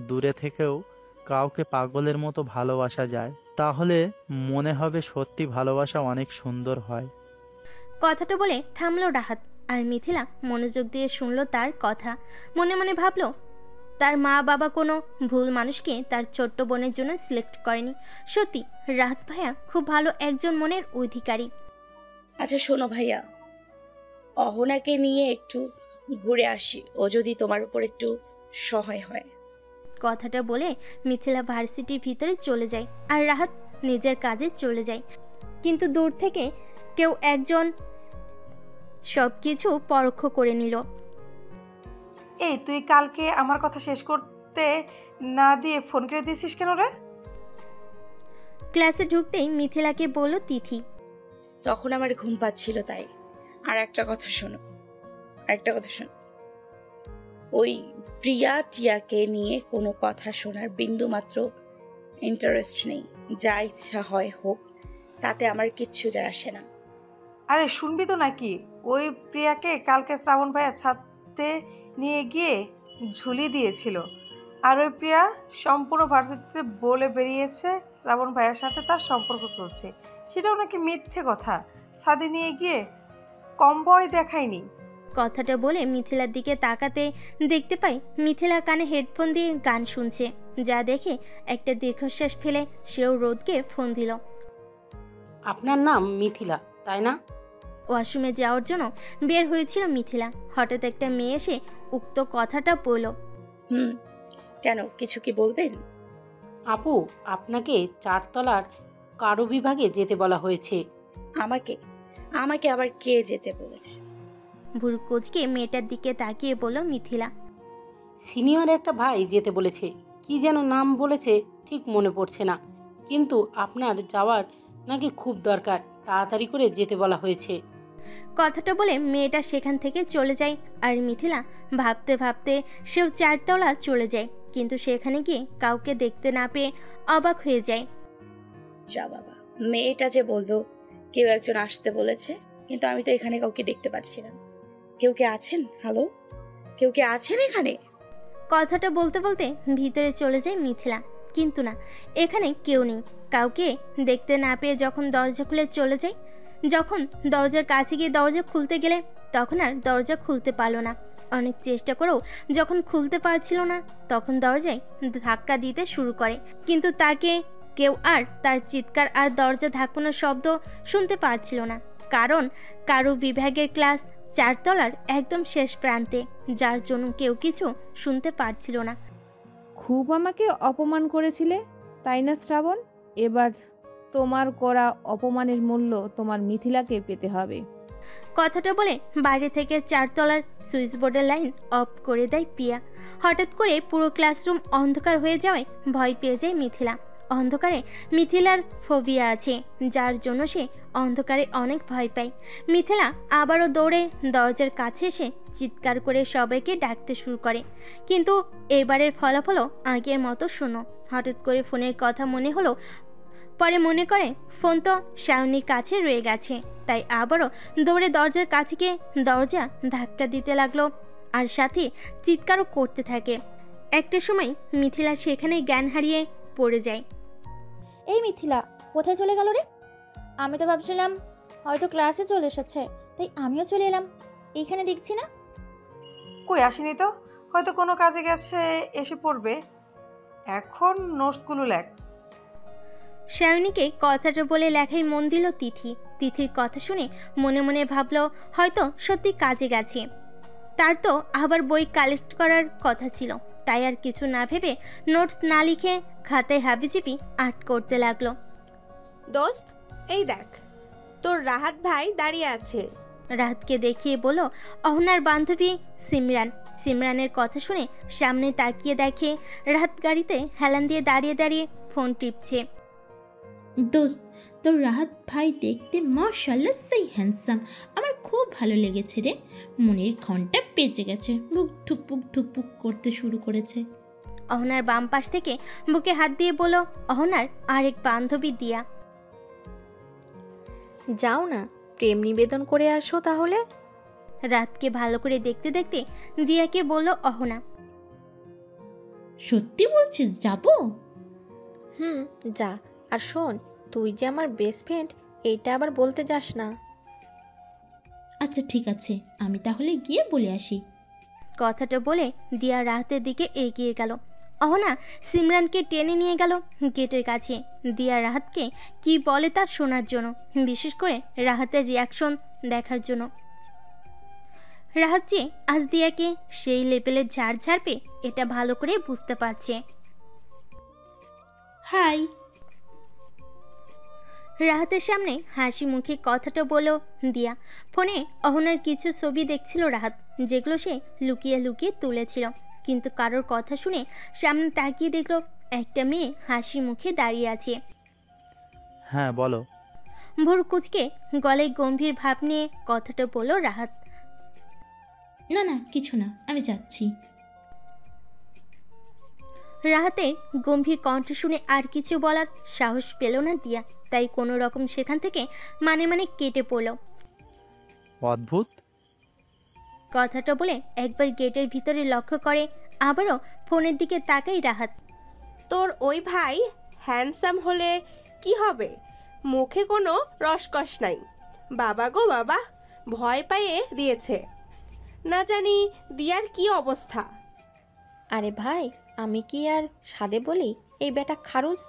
দূরে থেকেও কাউকে পাগলের মতো ভালোবাসা যায়, তাহলে মনে হবে সত্যি ভালোবাসা অনেক সুন্দর হয়। কথাটা বলে থামলো রাহাত, আর মিথিলা মনোযোগ দিয়ে শুনলো তার কথা। মনে মনে ভাবলো তার মা বাবা কোনো ভুল মানুষকে তার ছোট্ট বোনের জন্য সিলেক্ট করেনি। সত্যি রাহাত ভাইয়া খুব ভালো একজন মনের অধিকারী। আচ্ছা শোনো ভাইয়া, অহনাকে নিয়ে একটু ঘুরে আসি, ও যদি তোমার উপর একটু সহায় হয়। কথাটা বলে মিথিলা ভার্সিটির ভিতরে চলে যায়, আর রাহাত নিজের কাজে চলে যায়। কিন্তু দূর থেকে কেউ একজন সব কিছু পরোক্ষ করে নিল। এই তুই কালকে আমার কথা শেষ করতে না দিয়ে ফোন করে দিয়েছিস কেন রে? ক্লাসে ঢুকতেই মিথিলাকে বলল তিথি। তখন আমার ঘুম পাচ্ছিল তাই। আর একটা কথা শোনো, ওই প্রিয়া টিয়াকে নিয়ে কোনো কথা শোনার বিন্দুমাত্র ইন্টারেস্ট নেই। যা ইচ্ছা হয় হোক, তাতে আমার কিচ্ছু যায় আসে না। আরে শুনবি তো নাকি, ওই প্রিয়াকে কালকে শ্রাবণ ভাইয়া ছাদে নিয়ে গিয়ে ঝুলি দিয়েছিল, আর ওই প্রিয়া সম্পূর্ণ ভার্সিটিতে বলে বেরিয়েছে শ্রাবণ ভাইয়ার সাথে তার সম্পর্ক চলছে। সেটাও নাকি মিথ্যে কথা, ছাদে নিয়ে গিয়ে কম ভয় দেখায়নি। কথাটা বলে মিথিলার দিকে তাকাতে দেখতে পাই মিথিলা কানে হেডফোন দিয়ে গান শুনছে, যা দেখে একটা দীর্ঘশ্বাস ফেলে সেও রোদকে ফোন দিল। আপনার নাম মিথিলা তাই না? ওয়াশরুমে যাওয়ার জন্য বের হয়েছিল মিথিলা, হঠাৎ একটা মেয়ে এসে উক্ত কথাটা বলল। কেন, কিছু কি বলবেন? আপু, আপনাকে 4 তলার কারো বিভাগে যেতে বলা হয়েছে। আমাকে আমাকে আবার কে যেতে বলেছে? ভুরু কুঁচকে মেয়েটার দিকে তাকিয়ে বলল মিথিলা। সিনিয়র একটা ভাই যেতে বলেছে, কি যেন নাম বলেছে ঠিক মনে পড়ছে না, কিন্তু আপনার যাওয়ার নাকি খুব দরকার, তাড়াতাড়ি করে যেতে বলা হয়েছে। কথাটা বলে মেয়েটা সেখান থেকে চলে যায়। আর মিথিলা ভাবতে ভাবতে সেও 4 তলা চলে যায়, কিন্তু সেখানে গিয়ে কাউকে দেখতে না পেয়ে অবাক হয়ে যায়। যা বাবা, মেয়েটা যে বললো কেউ একজন আসতে বলেছে, কিন্তু আমি তো এখানে কাউকে দেখতে পাচ্ছি না। কেউ কে আছেন? হ্যালো, কেউ কে আছেন এখানে? কথাটা বলতে বলতে ভিতরে চলে যায় মিথিলা, কিন্তু না, এখানে কেউ নেই। কাউকে দেখতে না পেয়ে যখন দরজা খুলে চলে যায়, যখন দরজার কাছে গিয়ে দরজা খুলতে গেলে তখন আর দরজা খুলতে পারলো না। অনেক চেষ্টা করেও যখন খুলতে পারছিল না, তখন দরজায় ধাক্কা দিতে শুরু করে, কিন্তু তাকে কেউ আর তার চিৎকার আর দরজা ধাক্কানোর শব্দ শুনতে পারছিল না, কারণ কারু বিভাগের ক্লাস 4 তলার একদম শেষ প্রান্তে, যার জন্য কেউ কিছু শুনতে পারছিল না। খুব আমাকে অপমান করেছিলে, তাই না শ্রাবণ? এবার তোমার করা অপমানের মূল্য তোমার মিথিলাকে পেতে হবে। কথাটা বলে বাইরে থেকে 4 তলার সুইচ বোর্ডের লাইন অফ করে দেয় পিয়া। হঠাৎ করে পুরো ক্লাসরুম অন্ধকার হয়ে যাওয়ায় ভয় পেয়ে যায় মিথিলা। অন্ধকারে মিথিলার ফোবিয়া আছে, যার জন্য সে অন্ধকারে অনেক ভয় পায়। মিথিলা আবারও দৌড়ে দরজার কাছে এসে চিৎকার করে সবাইকে ডাকতে শুরু করে, কিন্তু এবারের ফলাফলও আগের মতো শোনো। হঠাৎ করে ফোনের কথা মনে হলো, পরে মনে করে ফোন তো শাওনির কাছে রয়ে গেছে, তাই আবারও দৌড়ে দরজার কাছে গিয়ে দরজা ধাক্কা দিতে লাগলো, আর সাথে চিৎকারও করতে থাকে। একটা সময় মিথিলা সেখানে জ্ঞান হারিয়ে পড়ে যায়। এই মিথিলা, কোথায় চলে গেল রে? আমি তো ভাবছিলাম হয়তো ক্লাসে চলে এসেছে, তাই আমিও চলে এলাম। এইখানে দেখছি না। কই আসেনি তো, হয়তো কোনো কাজে গেছে, এসে পড়বে। এখন নোটসগুলো লেখ। শাওনিকে কথাটা বলে লেখায় মন দিল তিথি। তিথির কথা শুনে মনে মনে ভাবলো হয়তো সত্যি কাজে গেছে। তার তো আবার বই কালেক্ট করার কথা ছিল, তাই আর কিছু না ভেবে নোটস না লিখে খাতায় হাবিজিবি আর্ট করতে লাগলো। দোস্ত, এই দেখ, তোর রাহাত ভাই দাঁড়িয়ে আছে। রাহাতকে দেখিয়ে বলল অহনার বান্ধবী সিমরান। সিমরানের কথা শুনে সামনে তাকিয়ে দেখে রাহাত গাড়িতে হেলান দিয়ে দাঁড়িয়ে দাঁড়িয়ে ফোন টিপছে। দোস্ত, তোর রাহাত ভাই দেখতে মাশাআল্লাহ সেই হ্যান্ডসাম, আমার খুব ভালো লেগেছে রে। মনের ঘন্টা বেজে গেছে, বুক ধুকপুক ধুকপুক করতে শুরু করেছে। অহনার বাম পাশ থেকে বুকে হাত দিয়ে বলল অহনার আরেক বান্ধবী দিয়া। যাও না, প্রেম নিবেদন করে আসো তাহলে। রাতকে ভালো করে দেখতে দেখতে দিয়াকে বলল অহনা। সত্যি বলছিস যাবো? যা। আর শোন, তুই যে আমার বেস্ট ফ্রেন্ড, এইটা আবার বলতে যাস না। আচ্ছা ঠিক আছে, আমি তাহলে গিয়ে বলে আসি। কথাটা বলে দিয়া রাহাতের দিকে এগিয়ে গেল। অহনা সিমরানকে টেনে নিয়ে গেল গেটের কাছে, দিয়া রাহাতকে কি বলে তা শোনার জন্য, বিশেষ করে রাহাতের রিয়াকশন দেখার জন্য। রাহাত যে আজ দিয়াকে সেই লেভেলের ঝাড় ঝাড়বে এটা ভালো করে বুঝতে পারছে। হাই। রাহাতের সামনে হাসি মুখে কথাটা বলল দিয়া। ফোনে অহনার কিছু ছবি দেখছিল রাহাত, যেগুলো সে লুকিয়ে লুকিয়ে তুলেছিল, কিন্তু কারোর কথা শুনে সামনে তাকিয়ে দেখলো একটা মেয়ে হাসি মুখে দাঁড়িয়ে আছে। হ্যাঁ বলো। ভোর কুচকে গলায় গম্ভীর ভাব নিয়ে কথাটা বলল রাহাত। না না কিছু না, আমি যাচ্ছি। রাহাতের গম্ভীর কণ্ঠ শুনে আর কিছু বলার সাহস পেল না দিয়া, তাই কোনো রকম সেখান থেকে মানে মানে কেটে পড়ল। অদ্ভুত। কথাটা বলে একবার গেটের ভিতরে লক্ষ্য করে, আবারও ফোনের দিকে তাকাই রাহাত। তোর ওই ভাই হ্যান্ডসাম হলে কি হবে, মুখে কোনো রসকস নাই। বাবা গো বাবা, ভয় পাইয়ে দিয়েছে। না জানি দিয়ার কি অবস্থা। আরে ভাই, আমি কি আর সাদে বলি এই বেটা খারুস?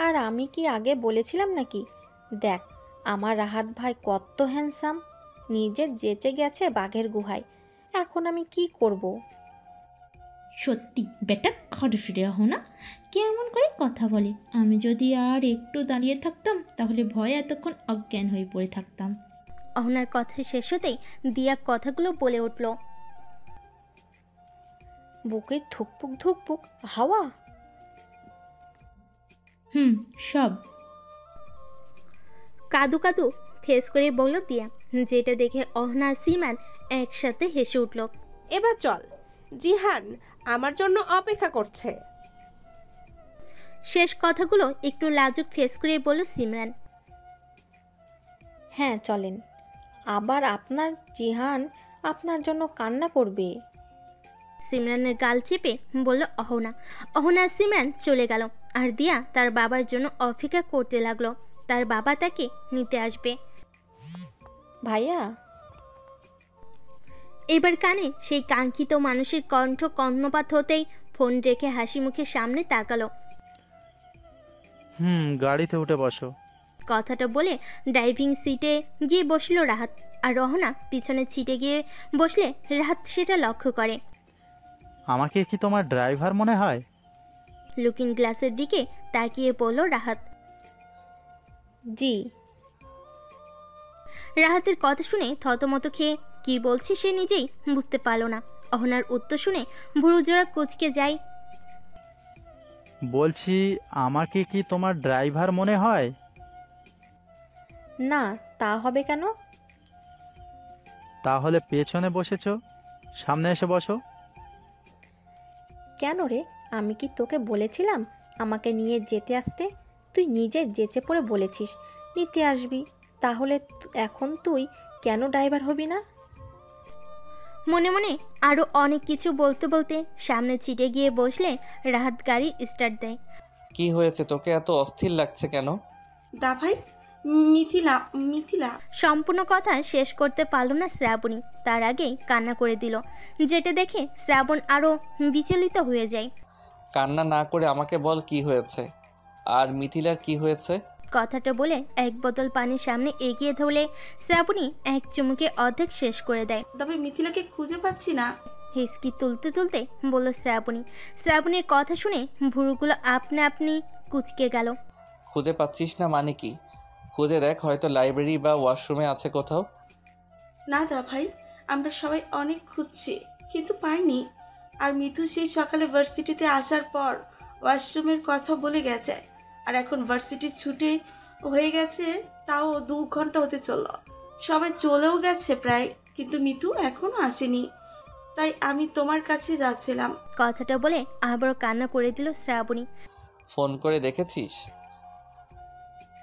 আর আমি কি আগে বলেছিলাম নাকি? দেখ আমার রাহাত ভাই কত হ্যান্ডসাম, নিজে যেচে গেছে বাঘের গুহায়। এখন আমি কি করব? সত্যি বেটা খরচ রে না, কেমন করে কথা বলে। আমি যদি আর একটু দাঁড়িয়ে থাকতাম তাহলে ভয়ে এতক্ষণ অজ্ঞান হয়ে পড়ে থাকতাম। অহনার কথা শেষ হতেই দিয়া কথাগুলো বলে উঠল। বুকে ধুকপুক ধুকপুক হাওয়া। হুম, সব। কাদু কাদু ফেস করে বলল দিয়া, যেটা দেখে অহনা সিমান একসাথে হেসে উঠল। এবার চল, জিহান আমার জন্য অপেক্ষা করছে। শেষ কথাগুলো একটু লাজুক ফেস করে বলল সিমরান। হ্যাঁ চলেন, আবার আপনার জিহান আপনার জন্য কান্না করবে। সিমরানের গাল চেপে বলল অহনা। অহনা সিমরান চলে গেল আর দিয়া তার বাবার জন্য অপেক্ষা করতে লাগলো। তার বাবা তাকে নিতে আসবে। ভাইয়া। এবার কানে সেই কাঙ্ক্ষিত মানুষের কণ্ঠ কর্ণপাত হতেই ফোন রেখে হাসি মুখে সামনে তাকালো। গাড়িতে উঠে বসো। কথাটা বলে ড্রাইভিং সিটে গিয়ে বসলো রাহাত, আর রহনা পিছনের সিটে গিয়ে বসলে রাহাত সেটা লক্ষ্য করে। আমাকে কি তোমার ড্রাইভার মনে হয়? লুকিং গ্লাসের দিকে তাকিয়ে পড়ল রাহাত। জি। রাহাতের কথা শুনে থতমত খেয়ে কি বলছে সে নিজেই বুঝতে পারল না। অহনার উত্তর শুনে ভুরু জোড়া কুঁচকে যায়। বলছি আমাকে কি তোমার ড্রাইভার মনে হয়? না, তা হবে কেন? তাহলে পেছনে বসেছো, সামনে এসে বসো। কেন রে, আমি কি তোকে বলেছিলাম আমাকে নিয়ে যেতে আসতে? তুই নিজে যেচে পড়ে বলেছিস নিতে আসবি, তাহলে এখন তুই কেন ড্রাইভার হবি না? মনে মনে আরও অনেক কিছু বলতে বলতে সামনে সিটে গিয়ে বসলে রাহাত গাড়ি স্টার্ট দেয়। কি হয়েছে, তোকে এত অস্থির লাগছে কেন? দা ভাই, মিথিলা মিথিলা সম্পূর্ণ কথা শেষ করতে পারল না শ্রাবণী, তার আগেই কান্না করে দিল, যেটা দেখে শ্রাবণ আরও বিচলিত হয়ে যায়। কান্না না করে আমাকে বল কি হয়েছে, আর মিথিলার কি হয়েছে? কথাটা বলে এক বোতল পানি সামনে এগিয়ে ধরলে শ্রাবণী এক চুমুকে অর্ধেক শেষ করে দেয়। তবে মিথিলাকে খুঁজে পাচ্ছি না, হিসকি তুলতে তুলতে বলল শ্রাবণী। শ্রাবণীর কথা শুনে ভুরুগুলো আপনা আপনি কুচকে গেল। খুঁজে পাচ্ছিস না মানে কি? খুঁজে দেখ, হয়তো লাইব্রেরি বা ওয়াশরুমে আছে কোথাও। না দা ভাই, আমরা সবাই অনেক খুঁজছি কিন্তু পাইনি। আর মিথু সেই সকালে ভার্সিটিতে আসার পর ওয়াশরুমের কথা বলে গেছে, আর এখন ভার্সিটি ছুটি হয়ে গেছে, তাও 2 ঘন্টা হতে চললো। সবাই চলেও গেছে প্রায়, কিন্তু মিথু এখনো আসেনি, তাই আমি তোমার কাছে যাচ্ছিলাম। কথাটা বলে আবারও কান্না করে দিল শ্রাবণী। ফোন করে দেখেছিস?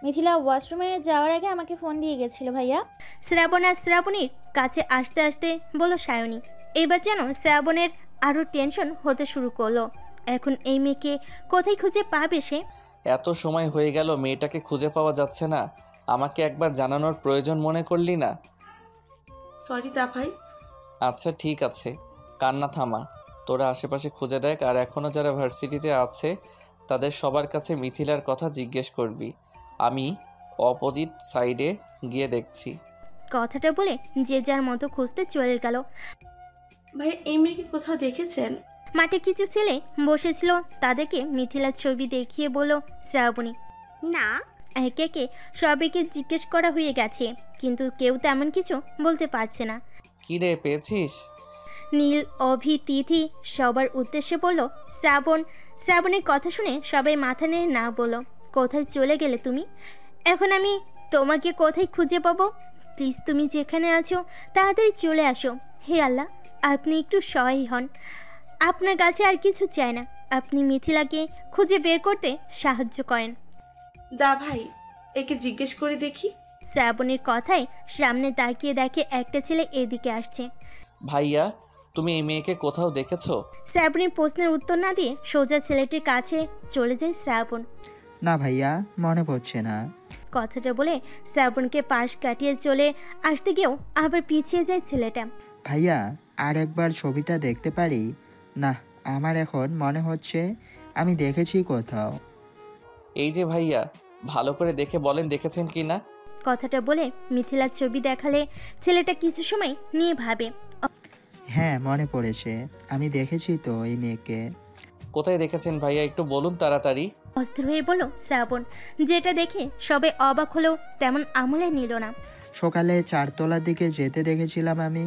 মিথিলা ওয়াশরুমে যাওয়ার আগে আমাকে ফোন দিয়ে গেছিল ভাইয়া। শ্রাবণ আর শ্রাবণীর কাছে আসতে আসতে বলল সায়নী। এবার যেন শ্রাবণের আরও টেনশন হতে শুরু করলো। এখন এই মেয়েকে কোথায় খুঁজে পাবে সে? এত সময় হয়ে গেল মেয়েটাকে খুঁজে পাওয়া যাচ্ছে না, আমাকে একবার জানানোর প্রয়োজন মনে করলি না? সরি দা ভাই। আচ্ছা ঠিক আছে, কান্না থামা, তোরা আশেপাশে খুঁজে দেখ, আর এখনও যারা ভার্সিটিতে আছে তাদের সবার কাছে মিথিলার কথা জিজ্ঞেস করবি। আমি অপোজিট সাইডে গিয়ে দেখছি। কথাটা বলে যে যার মতো খুঁজতে চলে গেল। ভাই, এই মেয়েকে কোথাও দেখেছেন? মাঠে কিছু ছেলে বসেছিল, তাদেরকে মিথিলার ছবি দেখিয়ে বলল শ্রাবণী। না। একে একে সবাইকে জিজ্ঞেস করা হয়ে গেছে, কিন্তু কেউ তেমন কিছু বলতে পারছে না। কি রে, পেয়েছিস? নীল, অভি, তিথি সবার উদ্দেশ্যে বলল শ্রাবণ। শ্রাবণের কথা শুনে সবাই মাথা নেড়ে না বলল, কোথায় চলে গেলে তুমি? এখন আমি তোমাকে কোথায় খুঁজে পাবো? প্লিজ তুমি যেখানে আছো তাড়াতাড়ি চলে আসো। হে আল্লাহ, আপনি একটু সহায় হন। আপনার কাছে আর কিছু চাই না, আপনি মিথিলাকে খুঁজে বের করতে সাহায্য করেন। দা ভাই, একে জিজ্ঞেস করে দেখি। শ্রাবণের কথায় সামনে তাকিয়ে দেখে একটা ছেলে এদিকে আসছে। ভাইয়া, তুমি এই মেয়েকে কোথাও দেখেছো? শ্রাবণীর প্রশ্নের উত্তর না দিয়ে সোজা ছেলেটির কাছে চলে যায় শ্রাবণ। না ভাইয়া, মনে পড়ছে না। কথাটা বলে শ্রাবণকে পাশ কাটিয়ে চলে আসতে গিয়েও আবার পিছিয়ে যায় ছেলেটা। ভাইয়া, আর একবার ছবিটা দেখতে পারি? না, আমার এখন মনে হচ্ছে আমি দেখেছি কোথাও। এই যে ভাইয়া, ভালো করে দেখে বলেন দেখেছেন কি না। কথাটা বলে মিথিলার ছবি দেখালে ছেলেটা কিছু সময় নিয়ে ভাবে। হ্যাঁ, মনে পড়েছে, আমি দেখেছি তো এই মেয়েকে। কোথায় দেখেছেন ভাইয়া, একটু বলুন তাড়াতাড়ি। অস্থির হয়ে বলল শ্রাবণ, যেটা দেখে সবাই অবাক হলেও তেমন আমলে নিল না। সকালে 4 তলার দিকে যেতে দেখেছিলাম আমি।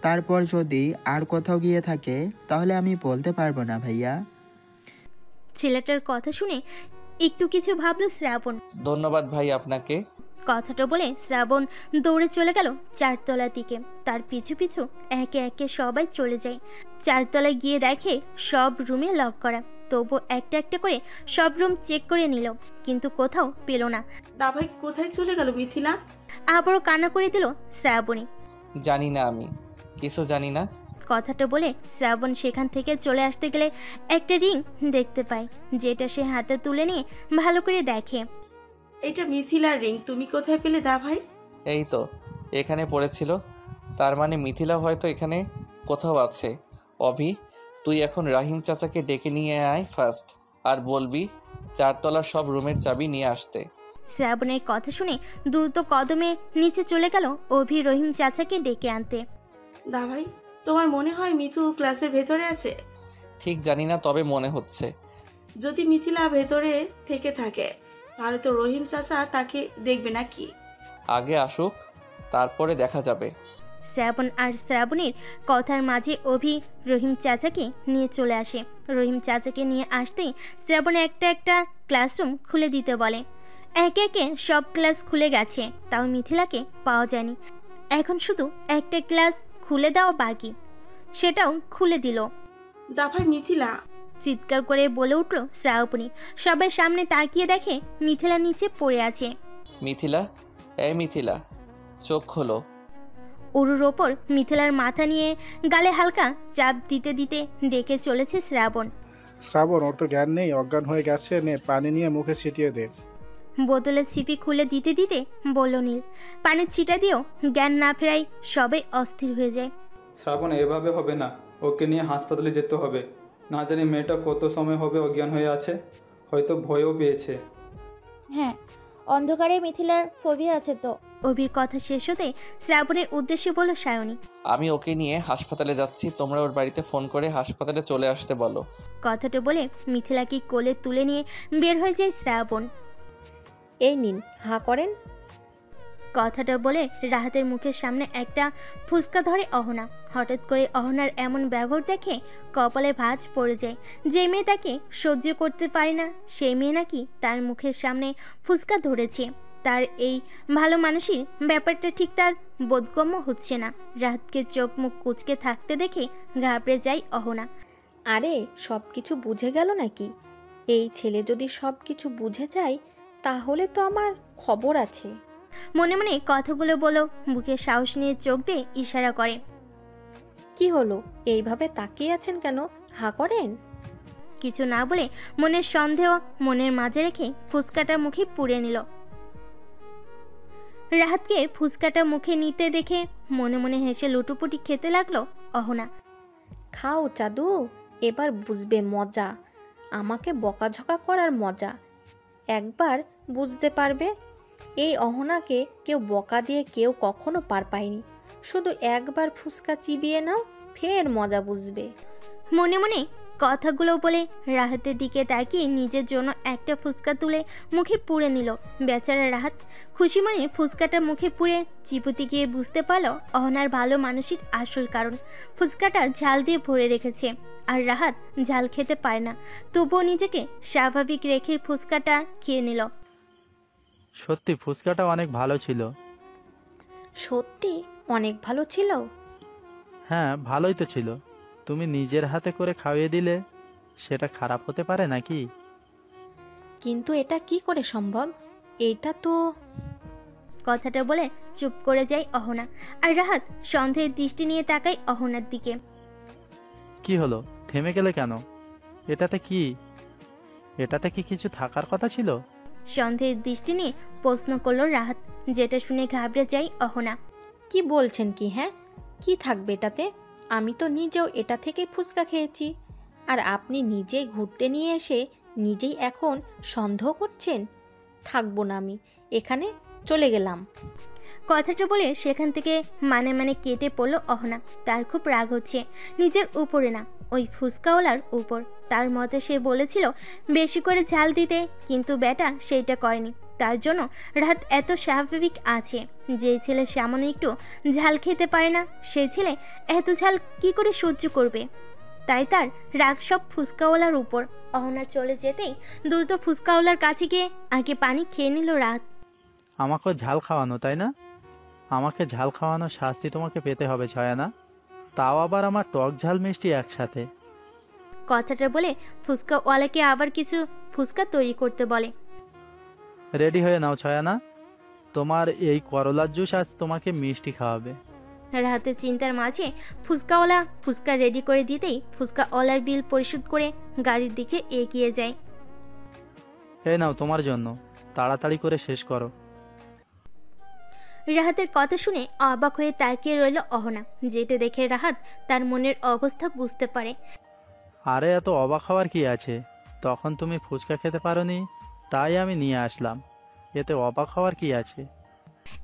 তারপর যদি আর কোথাও গিয়ে থাকে তাহলে আমি বলতে পারবো না ভাইয়া। ছেলেটার কথা শুনে একটু কিছু ভাবলো শ্রাবণ। ধন্যবাদ ভাই আপনাকে। কথাটা বলে শ্রাবণ দৌড়ে চলে গেল চারতলার দিকে। তার পিছু পিছু একে একে সবাই চলে যায়। চারতলায় গিয়ে দেখে সব রুমে লক করা। তবু একটা একটা করে সব রুম চেক করে নিল, কিন্তু কোথাও পেল না। দাভাই কোথায় চলে গেল মিথিলা? আবারও কান্না করে দিল শ্রাবণী। জানি না, আমি কিছু জানি না। কথাটা বলে শ্রাবণ সেখান থেকে চলে আসতে গেলে একটা রিং দেখতে পায়, যেটা সে হাতে তুলে নিয়ে ভালো করে দেখে। এটা মিথিলার রিং, তুমি কোথায় পেলে দাভাই? এই তো এখানে পড়েছিল, তার মানে মিথিলা হয়তো এখানে কোথাও আছে। অভি, তুই এখন রাহিম চাচাকে ডেকে নিয়ে আয় ফার্স্ট, আর বলবি চারতলার সব রুমের চাবি নিয়ে আসতে। শ্রাবণের কথা শুনে দ্রুত কদমে নিচে চলে গেল অভি রহিম চাচাকে ডেকে আনতে। দাভাই, তোমার মনে হয় মিথু ক্লাসের ভেতরে আছে? ঠিক জানি না, তবে মনে হচ্ছে। যদি মিথিলা ভেতরে থেকে থাকে তাহলে তো রহিম চাচা তাকে দেখবে নাকি? আগে আসুক, তারপরে দেখা যাবে। শ্রাবণ আর শ্রাবণীর কথার মাঝে অভি রহিম চাচাকে নিয়ে চলে আসে। রহিম চাচাকে নিয়ে আসতেই শ্রাবণ একটা একটা ক্লাসরুম খুলে দিতে বলে। একে একে সব ক্লাস খুলে গেছে, তাও মিথিলাকে পাওয়া যায়নি। এখন শুধু একটা ক্লাস খুলে দেওয়া বাকি, সেটাও খুলে দিল। দাভাই মিথিলা! চিৎকার করে বলে উঠল শ্রাবণী। সবাই সামনে তাকিয়ে দেখে মিথিলা নিচে পড়ে আছে। মিথিলা, এই মিথিলা, চোখ খোলো। উরুর ওপর মিথিলার মাথা নিয়ে গালে হালকা চাপ দিতে দিতে ডেকে চলেছে শ্রাবণ। শ্রাবণ, ওর তো জ্ঞান নেই, অজ্ঞান হয়ে গেছে, নে পানি নিয়ে মুখে ছিটিয়ে দে। বোতলের ছিপি খুলে দিতে দিতে বলল নীল। পানির ছিটা দিয়েও জ্ঞান না ফেরাই সবাই অস্থির হয়ে যায়। শ্রাবণ, এভাবে হবে না, ওকে নিয়ে হাসপাতালে যেতে হবে। না জানি মেয়েটা কত সময় হবে অজ্ঞান হয়ে আছে, হয়তো ভয়ও পেয়েছে। হ্যাঁ, অন্ধকারে মিথিলার ফোবিয়া আছে তো। অভির কথা শেষ হতে শ্রাবণের উদ্দেশ্যে বলল সায়নী। আমি ওকে নিয়ে হাসপাতালে যাচ্ছি, তোমরা ওর বাড়িতে ফোন করে হাসপাতালে চলে আসতে বলো। কথাটা বলে মিথিলাকে কোলে তুলে নিয়ে বের হয়ে যায় শ্রাবণ। এই নিন, হা করেন। কথাটা বলে রাহাতের মুখের সামনে একটা ফুসকা ধরে অহনা। হঠাৎ করে অহনার এমন ব্যবহার দেখে কপালে ভাঁজ পড়ে যায়। যে মেয়ে তাকে সহ্য করতে পারে না, সেই মেয়ে নাকি তার মুখের সামনে ফুসকা ধরেছে। তার এই ভালো মানুষের ব্যাপারটা ঠিক তার বোধগম্য হচ্ছে না। রাহাতকে চোখ মুখ কুঁচকে থাকতে দেখে ঘাবড়ে যায় অহনা। আরে, সব কিছু বুঝে গেল নাকি? এই ছেলে যদি সব কিছু বুঝে যায় তাহলে তো আমার খবর আছে। মনে মনে কথাগুলো বলো, বুকে সাহস নিয়ে চোখ দিয়ে ইশারা করে। কি হলো, এইভাবে তাকিয়ে আছেন কেন? হা করেন। কিছু না বলে মনের সন্দেহ মনের মাঝে রেখে ফুচকাটা মুখে পুড়ে নিল। রাহাতকে ফুচকাটা মুখে নিতে দেখে মনে মনে হেসে লুটুপুটি খেতে লাগলো অহনা। খাও চাদু, এবার বুঝবে মজা, আমাকে বকাঝকা করার মজা। একবার বুঝতে পারবে। এই অহনাকে কেউ বকা দিয়ে কেউ কখনো পার পায়নি। শুধু একবার ফুচকা চিবিয়ে নাও, ফের মজা বুঝবে। মনে মনে কথাগুলো বলে রাহাতের দিকে তাকিয়ে নিজের জন্য একটা ফুচকা তুলে মুখে পুড়ে নিল। বেচারা রাহাত খুশি মনে ফুচকাটা মুখে পুড়ে চিপুতে গিয়ে বুঝতে পারলো অহনার ভালো মানুষের আসল কারণ। ফুচকাটা ঝাল দিয়ে ভরে রেখেছে, আর রাহাত ঝাল খেতে পারে না। তবুও নিজেকে স্বাভাবিক রেখে ফুচকাটা খেয়ে নিল। সত্যি ফুচকাটা অনেক ভালো ছিল। সত্যি অনেক ভালো ছিল? হ্যাঁ, ভালোই তো ছিল। তুমি নিজের হাতে করে খাইয়ে দিলে সেটা খারাপ হতে পারে নাকি? কিন্তু এটা কি করে সম্ভব? এটা তো... কথাটা বলে চুপ করে যায় অহনা, আর রাহাত সন্দেহের দৃষ্টি নিয়ে তাকায় অহনার দিকে। কি হলো, থেমে গেলে কেন? এটাতে কি কিছু থাকার কথা ছিল? সন্দেহের দৃষ্টি নিয়ে প্রশ্ন করলো রাহাত, যেটা শুনে ঘাবড়ে যায় অহনা। কি বলছেন কি? হ্যাঁ, কি থাকবে এটাতে? আমি তো নিজেও এটা থেকেই ফুচকা খেয়েছি, আর আপনি নিজেই ঘুরতে নিয়ে এসে নিজেই এখন সন্দেহ করছেন। থাকবো না আমি এখানে, চলে গেলাম। কথাটা বলে সেখান থেকে মানে কেটে পড়ল অহনা। তার খুব রাগ হচ্ছে নিজের উপরে না, ওই ফুচকাওয়ালার উপর। তার মতে সে বলেছিল বেশি করে ঝাল দিতে, কিন্তু বেটা সেইটা করেনি। তার জন্য রাত এত স্বাভাবিক আছে। যে ছেলে সামান্য একটু ঝাল খেতে পারে না, সেই ছেলে এত ঝাল কি করে সহ্য করবে? তাই তার রাগ সব ফুচকাওয়ালার উপর। অহনা চলে যেতেই দ্রুত ফুচকাওয়ালার কাছে গিয়ে আগে পানি খেয়ে নিল রাত। আমাকে ঝাল খাওয়ানো, তাই না? আমাকে ঝাল খাওয়ানো শাস্তি তোমাকে পেতে হবে ছয়ানা, তাও আবার আমার টক ঝাল মিষ্টি একসাথে। কথাটা বলে ফুচকাওয়ালাকে আবার কিছু ফুচকা তৈরি করতে বলে। রেডি হয়ে নাও ছয়ানা, তোমার এই করলার জুস আজ তোমাকে মিষ্টি খাওয়াবে। রাতের চিন্তার মাঝে ফুচকাওয়ালা ফুচকা রেডি করে দিতেই ফুচকাওয়ালার বিল পরিশোধ করে গাড়ির দিকে এগিয়ে যায়। এই নাও তোমার জন্য, তাড়াতাড়ি করে শেষ করো। রাহাতের কথা শুনে অবাক হয়ে তাকিয়ে রইল অহনা, যেটা দেখে রাহাত তার মনের অবস্থা বুঝতে পারে। আরে এত অবাক হওয়ার কি আছে? তখন তুমি ফুচকা খেতে পারোনি, তাই আমি নিয়ে আসলাম। এতে অবাক হওয়ার কি আছে?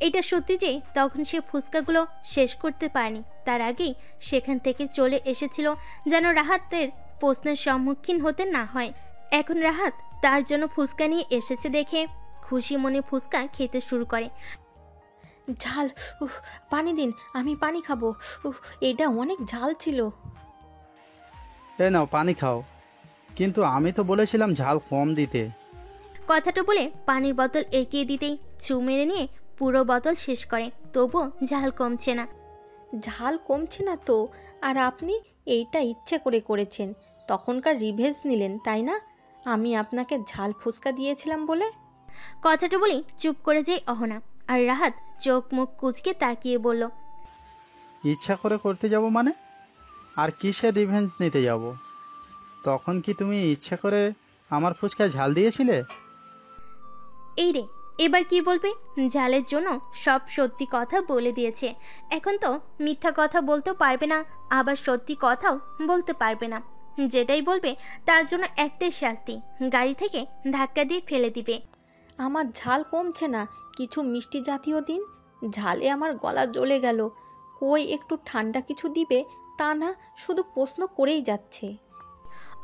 এটা সত্যি যে তখন সে ফুচকাগুলো শেষ করতে পারেনি, তার আগেই সেখান থেকে চলে এসেছিল যেন রাহাতের প্রশ্নের সম্মুখীন হতে না হয়। এখন রাহাত তার জন্য ফুচকা নিয়ে এসেছে দেখে খুশি মনে ফুচকা খেতে শুরু করে। ঝাল, পানি দিন, আমি পানি খাবো। এটা অনেক ঝাল ছিল। এই নাও পানি খাও, কিন্তু আমি তো বলেছিলাম ঝাল কম দিতে। কথাটা বলে পানির বোতল এগিয়ে দিতেই চু মেরে নিয়ে পুরো বোতল শেষ করে, তবুও ঝাল কমছে না। ঝাল কমছে না তো? আর আপনি এইটা ইচ্ছে করে করেছেন, তখনকার রিভেঞ্জ নিলেন তাই না? আমি আপনাকে ঝাল ফুচকা দিয়েছিলাম বলে। কথাটা বলেই চুপ করে যায় অহনা, আর রাহাত চোখ মুখ কুচকে তাকিয়ে বলল, ইচ্ছা করে করতে যাব মানে? আর কিসের রিভেঞ্জ নিতে যাব? তখন কি তুমি ইচ্ছা করে আমার ফুচকায় ঝাল দিয়েছিলে? এই রে, এবার কি বলবে? ঝালের জন্য সব সত্যি কথা বলে দিয়েছে, এখন তো মিথ্যা কথা বলতেও পারবে না, আবার সত্যি কথাও বলতে পারবে না। যেটাই বলবে তার জন্য একটাই শাস্তি, গাড়ি থেকে ধাক্কা দিয়ে ফেলে দিবে। আমার ঝাল কমছে না, কিছু মিষ্টি জাতীয় দিন। ঝালে আমার গলা জ্বলে গেল। কই একটু ঠান্ডা কিছু দিবে, তা না শুধু প্রশ্ন করেই যাচ্ছে।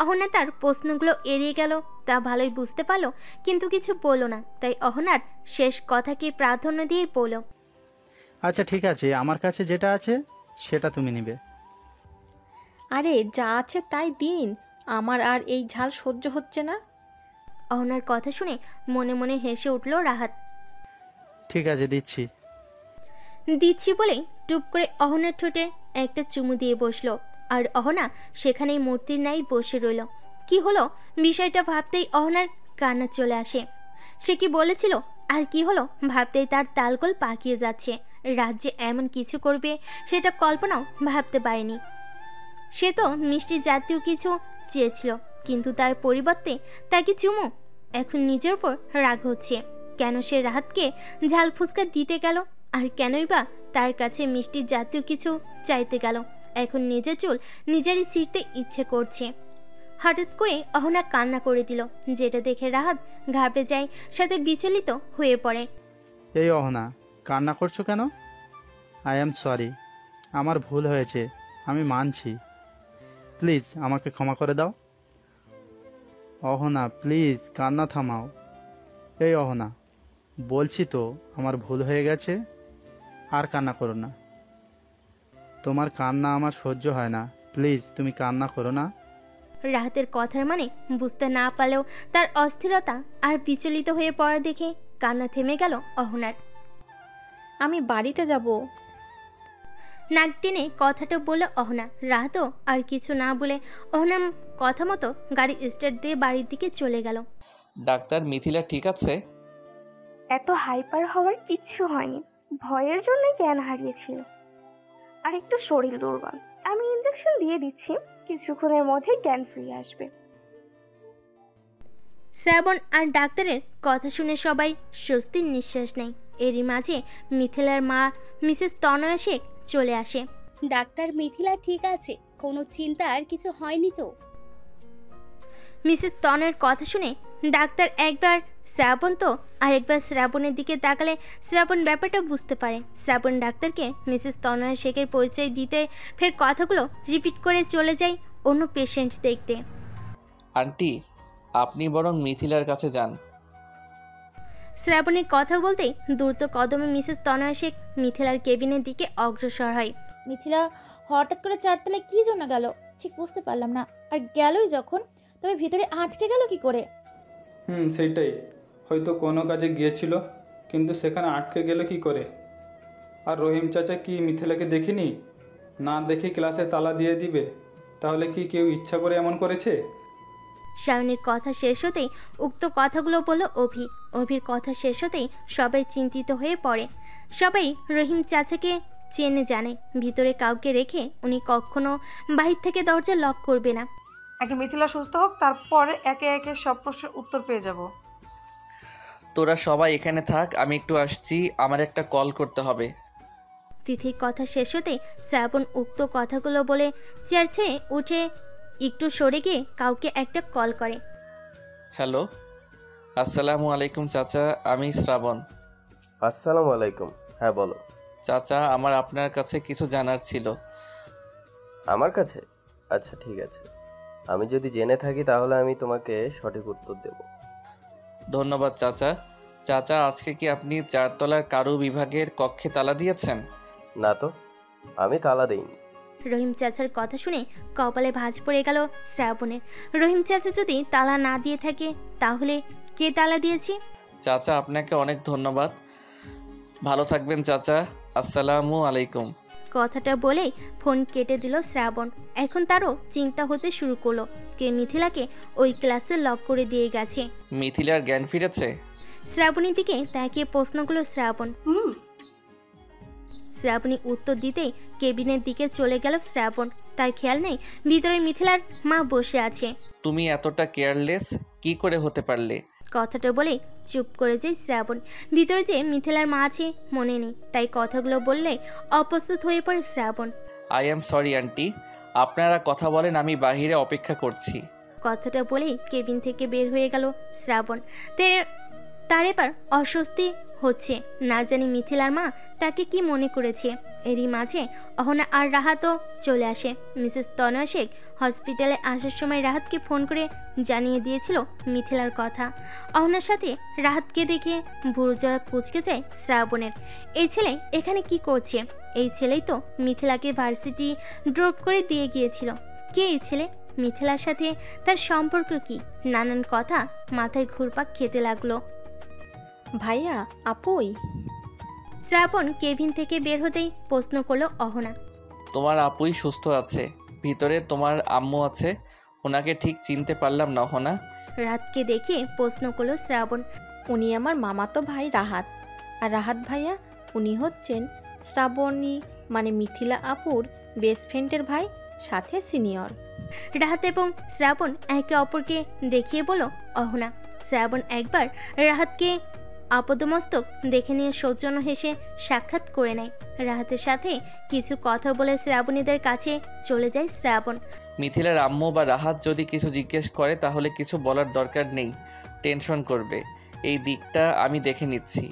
অহনা তার প্রশ্নগুলো এড়িয়ে গেল, তা ভালোই বুঝতে পারলো, কিন্তু কিছু বলল না। তাই অহনার শেষ কথাকে প্রাধান্য দিয়েই বলল, আচ্ছা ঠিক আছে, আমার কাছে যেটা আছে সেটা তুমি নিবে। আরে যা আছে তাই দিন, আমার আর এই ঝাল সহ্য হচ্ছে না। অহনার কথা শুনে মনে মনে হেসে উঠল রাহাত। ঠিক আছে দিচ্ছি বলেই টুপ করে অহনার ঠোঁটে একটা চুমু দিয়ে বসলো, আর অহনা সেখানেই মূর্তির ন্যায় বসে রইল। কি হলো বিষয়টা ভাবতেই অহনার কান্না চলে আসে। সে কি বলেছিল আর কি হলো ভাবতেই তার তালগোল পাকিয়ে যাচ্ছে। রাজ্যে এমন কিছু করবে সেটা কল্পনাও ভাবতে পারেনি। সে তো মিষ্টি জাতীয় কিছু চেয়েছিল, কিন্তু তার পরিবর্তে তাকে চুমু। এখন নিজের উপর রাগ হচ্ছে, কেন সে রাহাতকে ঝাল ফুচকা দিতে গেল, আর কেনই বা তার কাছে মিষ্টি জাতীয় কিছু চাইতে গেল। এখন নিজের চুল নিজেরই ছিঁড়তে ইচ্ছে করছে। হঠাৎ করে অহনা কান্না করে দিল, যেটা দেখে রাহাত ঘাবড়ে যায়, সাথে বিচলিত হয়ে পড়ে। এই অহনা, কান্না করছো কেন? আই অ্যাম সরি, আমার ভুল হয়েছে, আমি মানছি। প্লিজ আমাকে ক্ষমা করে দাও। অহনা প্লিজ কান্না থামাও। এই অহনা, বলছি তো আমার ভুল হয়ে গেছে, আর কান্না করো না। তোমার কান্না আমার সহ্য হয় না, প্লিজ তুমি কান্না করো না। রাহাতের কথার মানে বুঝতে না পারলেও তার অস্থিরতা আর বিচলিত হয়ে পড়া দেখে কান্না থেমে গেল অহনার। আমি বাড়িতে যাব। নাক টেনে কথাটা বলল অহনা। রাহাতও আর কিছু না বলে অহনার কথা মতো গাড়ি স্টার্ট দিয়ে বাড়ির দিকে চলে গেল। ডাক্তার মিথিলা ঠিক আছে? এত হাইপার হওয়ার কিচ্ছু হয়নি, ভয়ের জন্য জ্ঞান হারিয়েছিল আর একটু শরীর দুর্বল। আমি ইঞ্জেকশন দিয়ে দিচ্ছি, কিছুক্ষণের মধ্যে জ্ঞান ফিরে আসবে। শ্রাবণ আর ডাক্তারের কথা শুনে সবাই স্বস্তির নিঃশ্বাস নেয়। এরই মাঝে মিথিলার মা মিসেস তনয়া শেখ চলে আসে। ডাক্তার মিথিলা ঠিক আছে, কোনো চিন্তার কিছু হয়নি তো? মিসেস তনয়ের কথা শুনে ডাক্তার একবার শ্রাবণ তো আরেকবার শ্রাবণের দিকে তাকালে শ্রাবণ ব্যাপারটা বুঝতে পারে। শ্রাবণ ডাক্তারকে মিসেস তনয় শেখের পরিচয় দিতে ফের কথাগুলো রিপিট করে চলে যায় অন্য পেশেন্ট দেখতে। আন্টি, আপনি বরং মিথিলার কাছে যান। শ্রাবণের কথা বলতেই দ্রুত কদমে মিসেস তনয় শেখ মিথিলার কেবিনের দিকে অগ্রসর হয়। মিথিলা হঠাৎ করে চারতলায় কি জন্য গেল ঠিক বুঝতে পারলাম না, আর গেলই যখন তবে ভিতরে আটকে গেল কি করে? সেটাই, হয়তো কোনো কাজে গিয়েছিল, কিন্তু সেখানে আটকে গেল কি করে? আর রহিম চাচা কি মিথিলাকে দেখিনি? না দেখে ক্লাসে তালা দিয়ে দিবে? তাহলে কি কেউ ইচ্ছা করে এমন করেছে? শাওনের কথা শেষ হতেই উক্ত কথাগুলো বলল অভি। অভির কথা শেষ হতেই সবাই চিন্তিত হয়ে পড়ে। সবাই রহিম চাচাকে চেনে জানে, ভিতরে কাউকে রেখে উনি কখনো বাহির থেকে দরজা লক করবে না। আগে মিথিলা সুস্থ হোক, তারপরে একে একে সব প্রশ্নের উত্তর পেয়ে যাব। তোরা সবাই এখানে থাক, আমি একটু আসছি, আমার একটা কল করতে হবে। তিথির কথা শেষ হতেই শ্রাবণ উক্ত কথাগুলো বলে চেয়ার ছেড়ে উঠে একটু সরে গিয়ে কাউকে একটা কল করে। হ্যালো, আসসালামু আলাইকুম চাচা, আমি শ্রাবণ। আসসালামু আলাইকুম। হ্যাঁ বলো। চাচা, আমার আপনার কাছে কিছু জানার ছিল। আমার কাছে? আচ্ছা ঠিক আছে, আমি যদি জেনে থাকি তাহলে আমি তোমাকে সঠিক উত্তর দেব। ধন্যবাদ চাচা। চাচা, আজকে কি আপনি 4 তলার কারু বিভাগের কক্ষে তালা দিয়েছেন? না তো, আমি তালা দেইনি। রহিম চাচার কথা শুনে কপালে ভাঁজ পড়ে গেল শ্রাবণের। রহিম চাচা যদি তালা না দিয়ে থাকে তাহলে কে তালা দিয়েছে? চাচা, আপনাকে অনেক ধন্যবাদ। ভালো থাকবেন চাচা, আসসালামু আলাইকুম। কথাটা বলেই ফোন কেটে দিল শ্রাবণ। এখন তারও চিন্তা হতে শুরু করলো, কে মিথিলাকে ওই ক্লাসে লক করে দিয়ে গেছে। মিথিলার জ্ঞান ফিরেছে? শ্রাবণীর দিকে তাকিয়ে প্রশ্ন করলো শ্রাবণ। শ্রাবণী উত্তর দিতেই কেবিনের দিকে চলে গেল শ্রাবণ। তার খেয়াল নেই ভিতরে মিথিলার মা বসে আছে। তুমি এতটা কেয়ারলেস কি করে হতে পারলে? কথাটা বলেই চুপ করে যায় শ্রাবণ। ভিতরে যে মিথিলার মা আছে মনে নেই, তাই কথাগুলো বললে অপ্রস্তুত হয়ে পড়ে শ্রাবণ। আই এম সরি আন্টি, আপনারা কথা বলেন, আমি বাহিরে অপেক্ষা করছি। কথাটা বলেই কেবিন থেকে বের হয়ে গেল শ্রাবণ। তার এবার অস্বস্তি হচ্ছে, না জানি মিথিলার মা তাকে কি মনে করেছে। এরই মাঝে অহনা আর রাহাতও চলে আসে। মিসেস তনয় শেখ হসপিটালে আসার সময় রাহাতকে ফোন করে জানিয়ে দিয়েছিল মিথিলার কথা। অহনার সাথে রাহাতকে দেখে ভুরু জোড়া কুঁচকে যায় শ্রাবণের। এই ছেলে এখানে কি করছে? এই ছেলেই তো মিথিলাকে ভার্সিটি ড্রপ করে দিয়ে গিয়েছিল। কে এই ছেলে? মিথিলার সাথে তার সম্পর্ক কি? নানান কথা মাথায় ঘুরপাক খেতে লাগলো। ভাইয়া, আপুই? শ্রাবণ কেবিন থেকে বের হতেই প্রশ্ন করলো অহনা। তোমার আপুই সুস্থ আছে, ভিতরে তোমার আম্মু আছে, ওনাকে ঠিক চিনতে পারলাম না অহনা। রাতকে দেখে প্রশ্ন করলো শ্রাবণ। উনি আমার মামাতো ভাই রাহাত। আর রাহাত ভাইয়া, উনি হচ্ছেন শ্রাবণী মানে মিথিলা আপুর বেস্ট ফ্রেন্ডের ভাই, সাথে সিনিয়র। রাহাত এবং শ্রাবণ একে অপরকে দেখিয়ে বলো অহনা। শ্রাবণ একবার রাহাতকে আপদমস্তক দেখে নিয়ে সৌজন্য হেসে সাক্ষাৎ করে নেয়। রাহাতের সাথে কিছু কথা বলে শ্রাবণীদের কাছে চলে যায় শ্রাবণ। মিথিলার আম্মু বা রাহাত যদি কিছু জিজ্ঞেস করে তাহলে কিছু বলার দরকার নেই, টেনশন করবে, এই দিকটা আমি দেখে নিচ্ছি।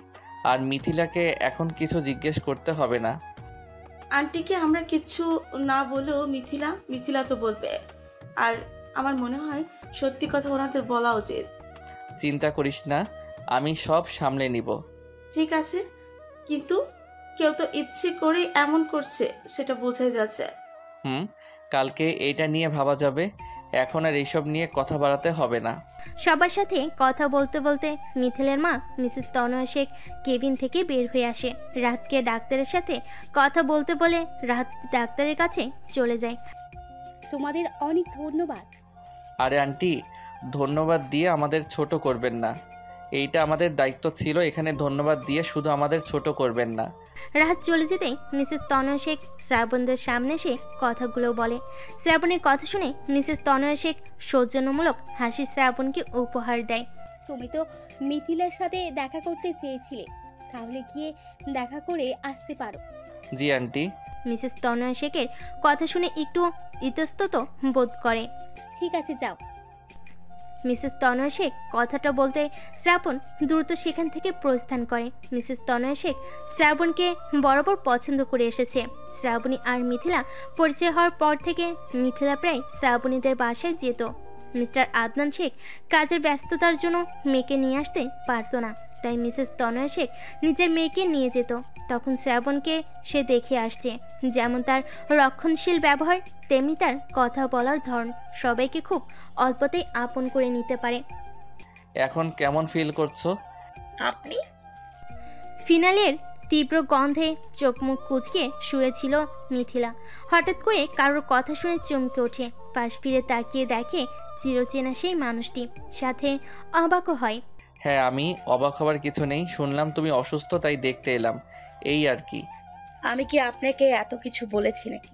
আর মিথিলাকে এখন কিছু জিজ্ঞেস করতে হবে না। আন্টিকে আমরা কিছু না বলেও মিথিলা তো বলবে, আর আমার মনে হয় সত্যি কথা ওনাদের বলা উচিত। চিন্তা করিস না, আমি সব সামলে নিব। ঠিক আছে, কিন্তু কেউ তো ইচ্ছে করে এমন করছে, সেটা বোঝাই যাচ্ছে। কালকে এইটা নিয়ে ভাবা যাবে, এখন আর এইসব নিয়ে কথা বাড়াতে হবে না। সবার সাথে কথা বলতে বলতে মিথিলের মা মিসেস তনয় শেখ কেবিন থেকে বের হয়ে আসে। রাহাতকে ডাক্তারের সাথে কথা বলতে বলে রাহাত ডাক্তারের কাছে চলে যায়। তোমাদের অনেক ধন্যবাদ। আরে আন্টি, ধন্যবাদ দিয়ে আমাদের ছোট করবেন না, এইটা আমাদের দায়িত্ব ছিল, এখানে ধন্যবাদ দিয়ে শুধু আমাদের ছোট করবেন না। রাহাত চলে যেতেই মিসেস তনয় শেখ শ্রাবণদের সামনে এসে কথাগুলো বলে। শ্রাবণের কথা শুনে মিসেস তনয় শেখ সৌজন্যমূলক হাসি শ্রাবণকে উপহার দেয়। তুমি তো মিথিলার সাথে দেখা করতে চেয়েছিলে, তাহলে গিয়ে দেখা করে আসতে পারো। জি আন্টি। মিসেস তনয় শেখের কথা শুনে একটু ইতস্তত বোধ করে। ঠিক আছে, যাও। মিসেস তনয়া শেখ কথাটা বলতে শ্রাবণ দ্রুত সেখান থেকে প্রস্থান করে। মিসেস তনয়া শেখ শ্রাবণকে বরাবর পছন্দ করে এসেছে। শ্রাবণী আর মিথিলা পরিচয় হওয়ার পর থেকে মিথিলা প্রায় শ্রাবণীদের বাসায় যেত। মিস্টার আদনান শেখ কাজের ব্যস্ততার জন্য মেয়েকে নিয়ে আসতে পারতো না, তাই মিসেস তনয়া শেখ নিজের মেয়েকে নিয়ে যেত। তখন শ্রাবণকে সে দেখে আসছে, যেমন তার রক্ষণশীল ব্যবহার তেমনি তার কথা বলার ধরন সবাইকে খুব অল্পতেই আপন করে নিতে পারে। এখন কেমন ফিল করছো? আপনি? ফিনালের তীব্র গন্ধে চোখ মুখ কুঁচকে শুয়েছিল মিথিলা। হঠাৎ করে কারোর কথা শুনে চমকে ওঠে, পাশ ফিরে তাকিয়ে দেখে চিরচেনা সেই মানুষটি, সাথে অবাকও হয়। হ্যাঁ, আমি অবাক হবার কিছু নেই, শুনলাম তুমি অসুস্থ তাই দেখতে এলাম, এই আর কি। আমি কি আপনাকে এত কিছু বলেছি নাকি?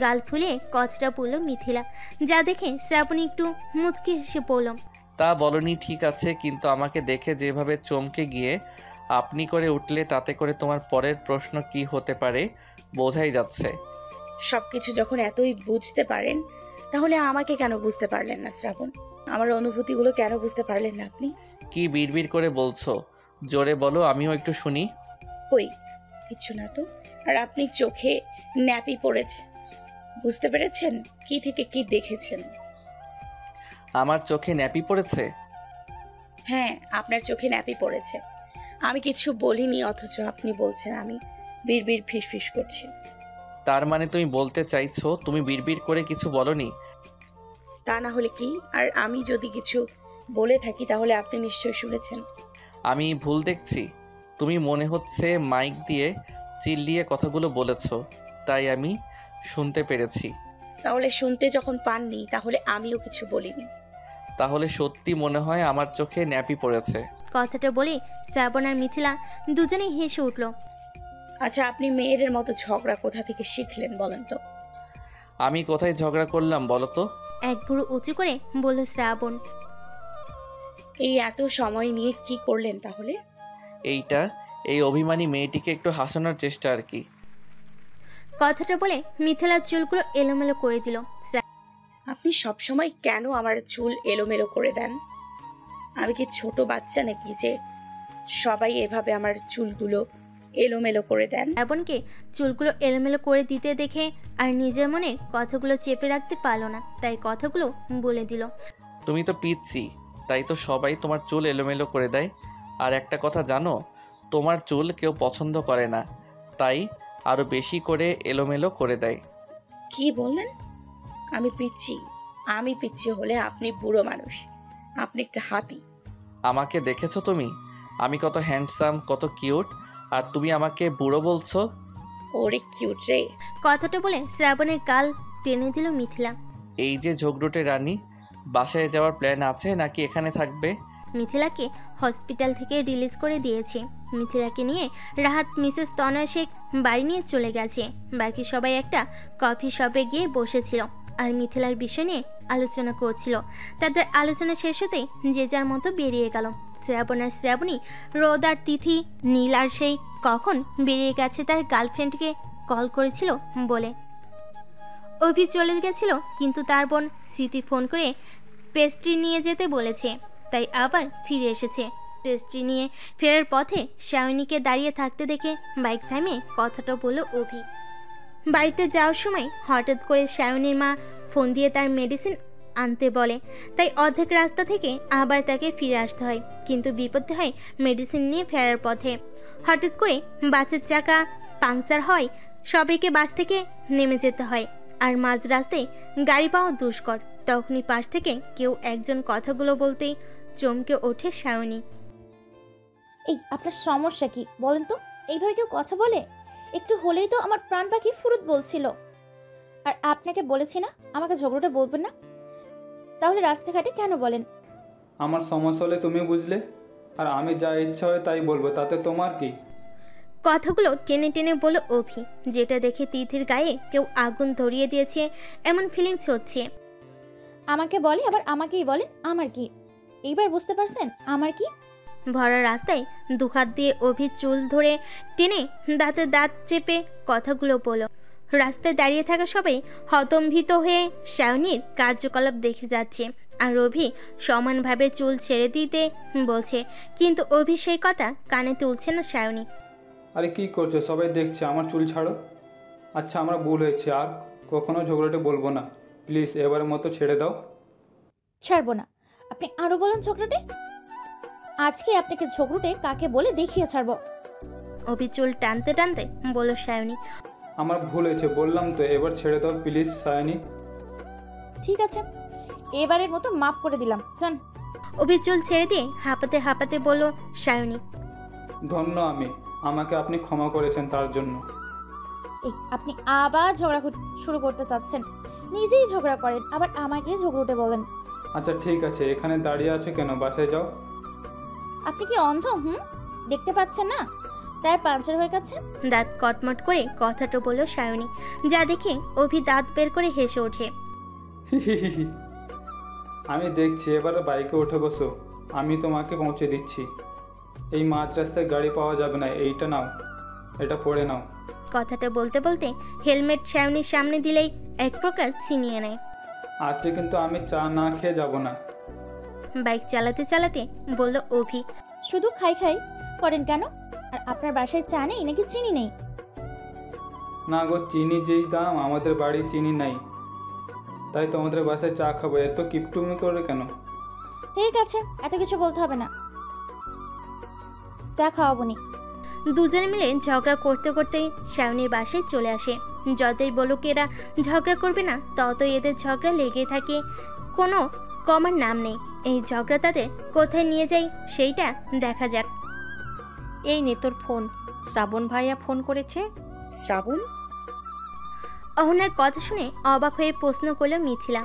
গাল ফুলে কথাটা বলল মিথিলা, যা দেখে শ্রাবণী একটু মুচকি হেসে বলল, তা বলনি ঠিক আছে, কিন্তু আমাকে দেখে যেভাবে চমকে গিয়ে আপনি করে উঠলে তাতে করে তোমার পরের প্রশ্ন কি হতে পারে বোঝাই যাচ্ছে। সবকিছু যখন এতই বুঝতে পারেন তাহলে আমাকে কেন বুঝতে পারলেন না শ্রাবণ? আমার অনুভূতিগুলো কেন বুঝতে পারলেন না আপনি? কি বিড়বিড় করে বলছো? জোরে বলো, আমিও একটু শুনি। কই কিছু না তো। আর আপনি চোখে ন্যাপি পড়েছে, বুঝতে পেরেছেন? কি থেকে কি দেখেছেন? আমার চোখে ন্যাপি পড়েছে? হ্যাঁ, আপনার চোখে ন্যাপি পড়েছে। আমি কিছু বলিনি, অথচ আপনি বলছেন আমি বিড়বিড় ফিসফিস করছি। তার মানে তুমি বলতে চাইছো তুমি বিড়বিড় করে কিছু বলনি? তা না হলে কি? আর আমি যদি কিছু বলে থাকি তাহলে আপনি নিশ্চয়ই শুনেছেন। আমি ভুল দেখছি? তুমি মনে হচ্ছে মাইক দিয়ে চিল্লিয়ে কথাগুলো বলেছো, তাই আমি শুনতে পেরেছি। তাহলে শুনতে যখন পাননি তাহলে আমিও কিছু বলিনি। তাহলে সত্যি মনে হয় আমার চোখে ন্যাপি পড়েছে। কথাটা বলে শ্রাবণ আর মিথিলা দুজনেই হেসে উঠল। আচ্ছা, আপনি মেয়েদের মতো ঝগড়া কোথা থেকে শিখলেন বলেন তো? আমি কোথায় ঝগড়া করলাম বলো তো? এক ভুরু উঁচু করে বলল শ্রাবণ। এই এত সময় নিয়ে কি করলেন তাহলে? এই অভিমানী মেয়েটিকে একটু হাসানোর চেষ্টা আর কি। কথাটা বলে মিথিলার চুলগুলো এলোমেলো করে দিল। আপনি সব সময় কেন আমার চুল এলোমেলো করে দেন? আমি কি ছোট বাচ্চা নাকি যে সবাই এভাবে আমার চুলগুলো এলোমেলো করে দেন? শ্রাবণকে চুলগুলো এলোমেলো করে দিতে দেখে আর নিজের মনে কথাগুলো চেপে রাখতে পারলো না, তাই কথাগুলো বলে দিল। তুমি তো পিচ্ছি, তাই তো সবাই তোমার চুল এলোমেলো করে দেয়। আর একটা কথা জানো, তোমার চুল কেউ পছন্দ করে না, তাই আরো বেশি করে এলোমেলো করে দেয়। কি বললেন? আমি পিচ্ছি? আমি পিচ্ছি হলে আপনি বুড়ো মানুষ, আপনি একটা হাতি। আমাকে দেখেছো তুমি? আমি কত হ্যান্ডসাম, কত কিউট, আর তুমি আমাকে বুড়ো বলছো? ওরে কিউট রে। কথাটা বলে শ্রাবণের গাল টেনে দিল মিথিলা। এই যে ঝগড়ুটে রানী, বাসায় যাওয়ার প্ল্যান আছে নাকি এখানে থাকবে? মিথিলাকে হসপিটাল থেকে রিলিজ করে দিয়েছে। মিথিলাকে নিয়ে রাহাত মিসেস তনয়া শেখ বাড়ি নিয়ে চলে গেছে। বাকি সবাই একটা কফি শপে গিয়ে বসেছিল আর মিথিলার বিষয় নিয়ে আলোচনা করছিল। তাদের আলোচনা শেষ হতেই যে যার মতো বেরিয়ে গেল। শ্রাবণ আর শ্রাবণী, রোদ আর তিথি, নীল আর সেই কখন বেরিয়ে গেছে তার গার্লফ্রেন্ডকে কল করেছিল বলে। অভি চলে গেছিল, কিন্তু তার বোন স্মৃতি ফোন করে পেস্ট্রি নিয়ে যেতে বলেছে, তাই আবার ফিরে এসেছে। পেস্ট্রি নিয়ে ফেরার পথে শাওনিকে দাঁড়িয়ে থাকতে দেখে বাইক থামিয়ে কথাটা বলল অভি। বাড়িতে যাওয়ার সময় হঠাৎ করে শাওনির মা ফোন দিয়ে তার মেডিসিন আনতে বলে, তাই অর্ধেক রাস্তা থেকে আবার তাকে ফিরে আসতে হয়। কিন্তু বিপত্তি হয় মেডিসিন নিয়ে ফেরার পথে। হঠাৎ করে বাসের চাকা পাংচার হয়, সবাইকে বাস থেকে নেমে যেতে হয়, আর মাঝ রাস্তায় গাড়ি পাওয়া দুষ্কর। তখনই পাশ থেকে কেউ একজন কথাগুলো বলতেই চমকে ওঠে শাওনি। এই আপনার সমস্যা কি বলেন তো? এইভাবে কেউ কথা বলে? একটু হলেই তো আমার প্রাণ পাখি ফুরুত বলছিল। আর আপনাকে বলেছি না আমাকে ঝগড়াটা বলবেন না, তাহলে রাস্তাঘাটে কেন বলেন? আমার সমস্যা হলে তুমি বুঝলে, আর আমি যা ইচ্ছা হয় তাই বলবো, তাতে তোমার কি? কথাগুলো টেনে টেনে বলল অভি, যেটা দেখে তিথির গায়ে কেউ আগুন ধরিয়ে দিয়েছে এমন ফিলিংস হচ্ছে। আমাকে বলে আবার আমাকেই বলেন আমার কি? এইবার বুঝতে পারছেন আমার কি? ভরা রাস্তায় দুহাত দিয়ে অভি চুল ধরে টেনে দাঁতে দাঁত চেপে কথাগুলো বলল। রাস্তায় দাঁড়িয়ে থাকা সবাই হতম্বিত হয়ে শাওনির কার্যকলাপ দেখে যাচ্ছে। আর অভি সমানভাবে চুল ছেড়ে দিতে বলছে, কিন্তু অভি সেই কথা কানে তুলছে না সায়নী। আরে কি করছো, সবাই দেখছে, আমার চুল ছাড়ো। আচ্ছা আমার ভুল হয়েছে, আর কখনো ঝগড়াটে বলবো না, প্লিজ এবারের মতো ছেড়ে দাও। ছাড়বো না। আপনি আরো বলেন ঝগড়ুটে। আজকে আপনাকে ঝগড়ুটে কাকে বলে দেখিয়ে ছাড়বো। অভি চুল টানতে টানতে বলল সায়নী। আমার ভুল হয়েছে বললাম তো, এবার ছেড়ে দাও প্লিজ সায়নী। ঠিক আছে, এবারের মতো মাফ করে দিলাম, জান। অভি চুল ছেড়ে দিয়ে হাঁপাতে হাঁপাতে বলল সায়নী। ধন্য আমাকে আপনি ক্ষমা করেছেন তার জন্য। এই আপনি আবার ঝগড়া শুরু করতে চাচ্ছেন, নিজেই ঝগড়া করেন আবার আমাকে ঝগড়ুটে বলেন। আচ্ছা ঠিক আছে, এখানে দাঁড়িয়ে আছো কেন, বাসায় যাও। আপনি কি অন্ধ? দেখতে পাচ্ছেন না টায়ার পাঞ্চার হয়ে গেছে? দাঁত কটমট করে কথাটা বলল সায়নী, যা দেখে অভি দাঁত বের করে হেসে ওঠে। আমি দেখছি, এবার বাইকে উঠে বসো, আমি তোমাকে পৌঁছে দিচ্ছি। এই মাঝ রাস্তায় গাড়ি পাওয়া যাবে না, এইটা নাও, এটা পড়ে নাও। কথাটা বলতে বলতে হেলমেট সায়নীর সামনে দিলেই এক প্রকার ছিনিয়ে নেয়। আজকে কিন্তু আমি চা না খেয়ে যাব না। বাইক চালাতে চালাতে বলল অভি। শুধু খাই খাই করেন কেন? আর আপনার বাসায় চা নেই নাকি চিনি নেই? না গো, চিনি যেই দাম, আমাদের বাড়ি চিনি নাই, তাই তোমাদের বাসায় চা খাবো। এত কিপটুমি করে কেন? ঠিক আছে, এত কিছু বলতে হবে না, চা খাওয়াবো নি। দুজনে মিলে ঝগড়া করতে করতে সায়নীর বাসায় চলে আসে। যতই বলুক এরা ঝগড়া করবে না, ততই এদের ঝগড়া লেগে থাকে, কোনো কমার নাম নেই। এই ঝগড়া তাদের কোথায় নিয়ে যায় সেইটা দেখা যাক। এই নে তোর ফোন, শ্রাবণ ভাইয়া ফোন করেছে। শ্রাবণ? অহনার কথা শুনে অবাক হয়ে প্রশ্ন করল মিথিলা।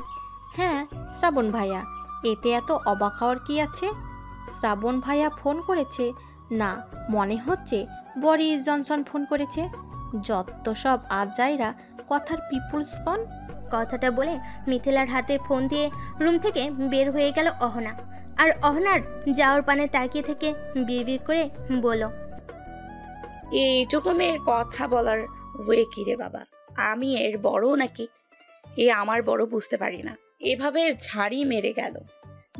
হ্যাঁ শ্রাবণ ভাইয়া, এতে এত অবাক হওয়ার কি আছে? শ্রাবণ ভাইয়া ফোন করেছে না, মনে হচ্ছে বরিস জনসন ফোন করেছে। যত সব আজাইরা কথার পিপুলসকন। কথাটা বলে মিথিলার হাতে ফোন দিয়ে রুম থেকে বের হয়ে গেল অহনা। আর অহনার যাওয়ার পানে তাকিয়ে থেকে বিড়বিড় করে বলল, এইটুকু মেয়ের কথা বলার ওয়ে কি রে বাবা? আমি এর বড় নাকি এ আমার বড় বুঝতে পারি না। এভাবে ঝাড়ি মেরে গেল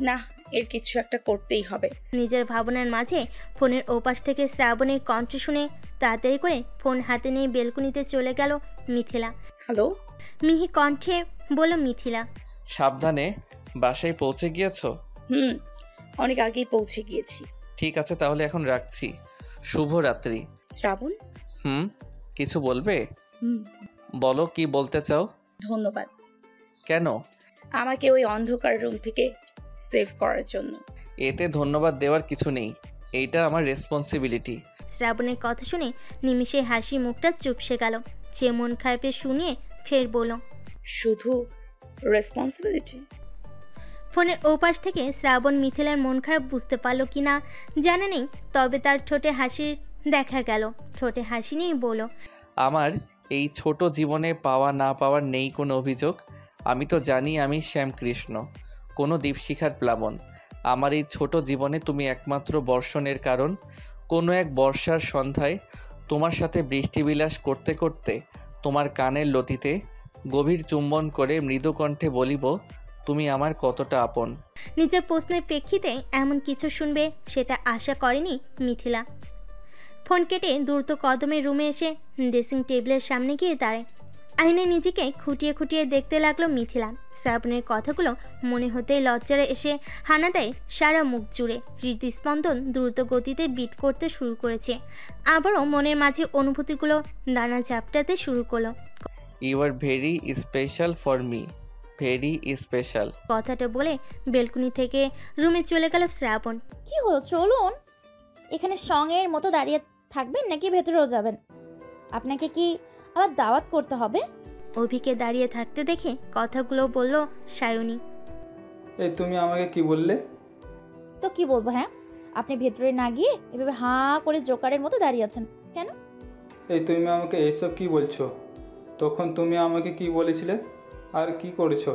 না, এর কিছু একটা করতেই হবে। নিজের ভাবনার মাঝে ফোনের ওপাশ থেকে শ্রাবণের কণ্ঠ শুনে তাড়াতাড়ি করে ফোন হাতে নিয়ে বেলকুনিতে চলে গেল মিথিলা। হ্যালো, মিহি কণ্ঠে বলল মিথিলা। সাবধানে, বাসায় পৌঁছে গিয়েছো? অনেক আগেই পৌঁছে গিয়েছি। ঠিক আছে তাহলে এখন রাখছি, শুভরাত্রি। শ্রাবণ, কিছু বলবে? বলো, কি বলতে চাও? ধন্যবাদ। কেন? আমাকে ওই অন্ধকার রুম থেকে সেভ করার জন্য। এতে ধন্যবাদ দেওয়ার কিছু নেই, এইটা আমার রেসপন্সিবিলিটি। শ্রাবণের কথা শুনে নিমিষে হাসি মুখটা চুপসে গেল। সে মন খারাপে শুনিয়ে ফের বলল, শুধু রেসপন্সিবিলিটি? ফোনের ওপাশ থেকে শ্রাবণ মিথিলার মন খারাপ বুঝতে পারলো কি না জানা নেই, তবে তার ঠোঁটে হাসির দেখা গেল। ঠোঁটে হাসি নিয়ে বলল, আমার এই ছোট জীবনে পাওয়া না পাওয়ার নেই কোনো অভিযোগ। আমি তো জানি আমি শ্যামকৃষ্ণ, কোনো দীপশিখার প্লাবন। আমার এই ছোট জীবনে তুমি একমাত্র বর্ষণের কারণ। কোনো এক বর্ষার সন্ধ্যায় তোমার সাথে বৃষ্টিবিলাস করতে করতে তোমার কানের লতিতে গভীর চুম্বন করে মৃদু কণ্ঠে বলিব, তুমি আমার কতটা আপন। নিজের প্রশ্নের প্রেক্ষিতে এমন কিছু শুনবে সেটা আশা করেনি মিথিলা। ফোন কেটে দ্রুত কদমে রুমে এসে ড্রেসিং টেবিলের সামনে গিয়ে দাঁড়ায়। আয়নায় নিজেকে খুঁটিয়ে খুঁটিয়ে দেখতে লাগলো মিথিলা। শ্রাবণের কথাগুলো মনে হতেই লজ্জারে এসে হানা দেয় সারা মুখ জুড়ে। হৃদস্পন্দন দ্রুত গতিতে বিট করতে শুরু করেছে। আবারও মনের মাঝে অনুভূতিগুলো ডানা ঝাপটাতে শুরু করলো। You are very special for me, very special. কথাটা বলে বেলকুনি থেকে রুমে চলে গেল শ্রাবণ। কি হলো, চলুন। এখানে সঙ্গের মতো দাঁড়িয়ে থাকবেন নাকি ভেতরেও যাবেন? আপনাকে কি আবার দাওয়াত করতে হবে? অভিকে দাঁড়িয়ে থাকতে দেখে কথাগুলো বলল সায়নী। এই তুমি আমাকে কি বললে? তো কি বলবো? হ্যাঁ, আপনি ভেতরে না গিয়ে এভাবে হাঁ করে জোকারের মতো দাঁড়িয়ে আছেন কেন? এই তুমি আমাকে এইসব কি বলছো? তখন তুমি আমাকে কি বলেছিলে আর কি করেছো?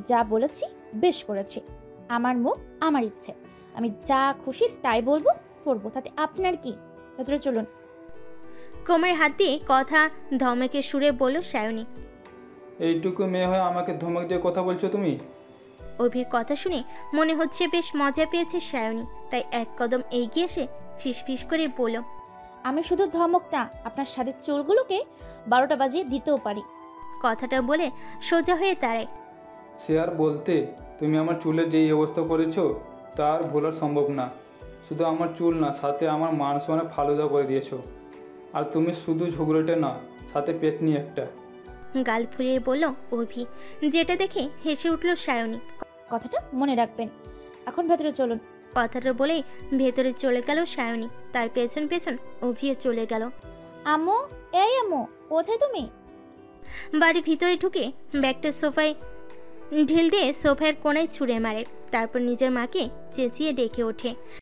যা বলেছি বেশ করেছি। আমার মুখ আমার ইচ্ছে, আমি যা খুশি তাই বলবো করবো, তাতে আপনার কি? ভেতরে চলুন। কোমরে হাত দিয়ে কথা ধমকে সুরে বলল সায়নী। এইটুকু মেয়ে হয়ে আমাকে ধমক দিয়ে কথা বলছো তুমি? অভির কথা শুনে মনে হচ্ছে বেশ মজা পেয়েছে সায়নী, তাই এক কদম এগিয়ে এসে ফিসফিস করে বলল, আমি শুধু ধমক না, আপনার সাথে চুলগুলোকে 12টা বাজিয়ে দিতেও পারি। কথাটা বলে সোজা হয়ে দাঁড়ায়। সে আর বলতে, তুমি আমার চুলের যেই অবস্থা করেছো তার ভোলা সম্ভব না। শুধু আমার চুল না, সাথে আমার মান সম্মানে ফালুদা করে দিয়েছো। আর তুমি শুধু ঝগড়াটে না, সাথে পেতনি একটা। গাল ফুলিয়ে বলল অভি, যেটা দেখে হেসে উঠল সায়নী। কথাটা মনে রাখবেন, এখন ভেতরে চলুন। কথাটা বলেই ভেতরে চলে গেল সায়নী, তার পেছন পেছন অভিও চলে গেল। আম্মু, এই আম্মু, কোথায় তুমি? বাড়ির ভিতরে ঢুকে ব্যাগটা সোফায় ঢিল দিয়ে সোফার কোণায় ছুঁড়ে মারে, তারপর নিজের মাকে চেঁচিয়ে ডেকে ওঠে।